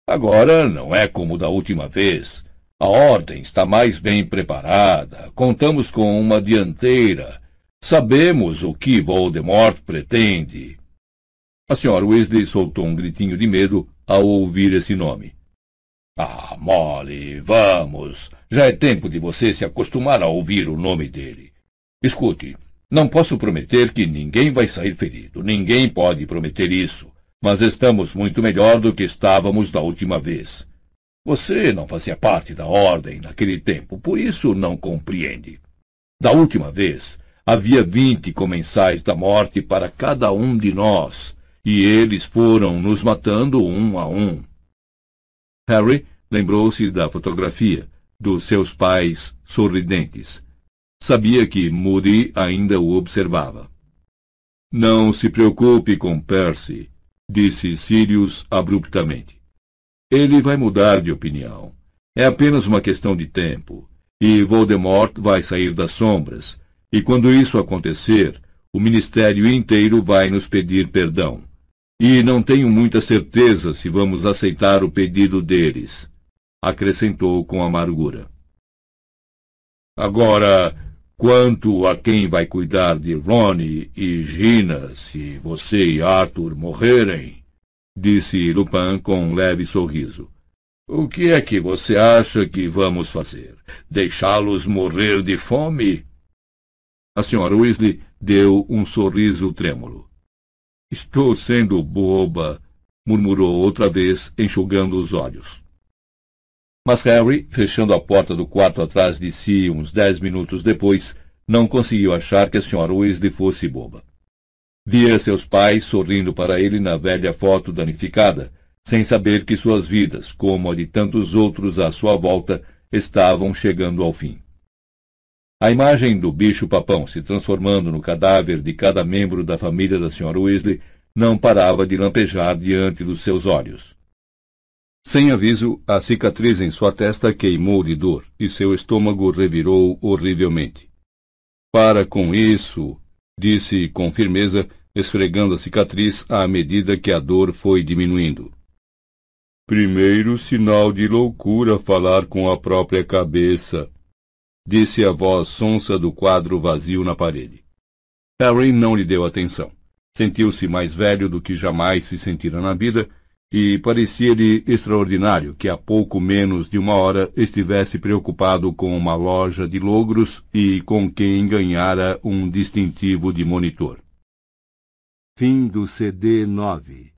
Agora não é como da última vez. A ordem está mais bem preparada. Contamos com uma dianteira. Sabemos o que Voldemort pretende. A Sra. Weasley soltou um gritinho de medo ao ouvir esse nome. Ah, Molly, vamos. Já é tempo de você se acostumar a ouvir o nome dele. Escute, não posso prometer que ninguém vai sair ferido. Ninguém pode prometer isso. Mas estamos muito melhor do que estávamos da última vez. Você não fazia parte da ordem naquele tempo, por isso não compreende. Da última vez, havia 20 comensais da morte para cada um de nós, e eles foram nos matando um a um. Harry lembrou-se da fotografia, dos seus pais sorridentes. Sabia que Moody ainda o observava. Não se preocupe com Percy, disse Sirius abruptamente. Ele vai mudar de opinião. É apenas uma questão de tempo, e Voldemort vai sair das sombras, e quando isso acontecer, o Ministério inteiro vai nos pedir perdão. E não tenho muita certeza se vamos aceitar o pedido deles, acrescentou com amargura. Agora, quanto a quem vai cuidar de Ron e Gina se você e Arthur morrerem, disse Lupin com um leve sorriso. O que é que você acha que vamos fazer? Deixá-los morrer de fome? A Sra. Weasley deu um sorriso trêmulo. Estou sendo boba, murmurou outra vez, enxugando os olhos. Mas Harry, fechando a porta do quarto atrás de si uns 10 minutos depois, não conseguiu achar que a Sra. Weasley fosse boba. Via seus pais sorrindo para ele na velha foto danificada, sem saber que suas vidas, como a de tantos outros à sua volta, estavam chegando ao fim. A imagem do bicho-papão se transformando no cadáver de cada membro da família da Sra. Weasley não parava de lampejar diante dos seus olhos. Sem aviso, a cicatriz em sua testa queimou de dor e seu estômago revirou horrivelmente. Para com isso, disse com firmeza, esfregando a cicatriz à medida que a dor foi diminuindo. Primeiro sinal de loucura falar com a própria cabeça, disse a voz sonsa do quadro vazio na parede. Harry não lhe deu atenção. Sentiu-se mais velho do que jamais se sentira na vida e parecia-lhe extraordinário que há pouco menos de uma hora estivesse preocupado com uma loja de logros e com quem ganhara um distintivo de monitor. Fim do CD 9.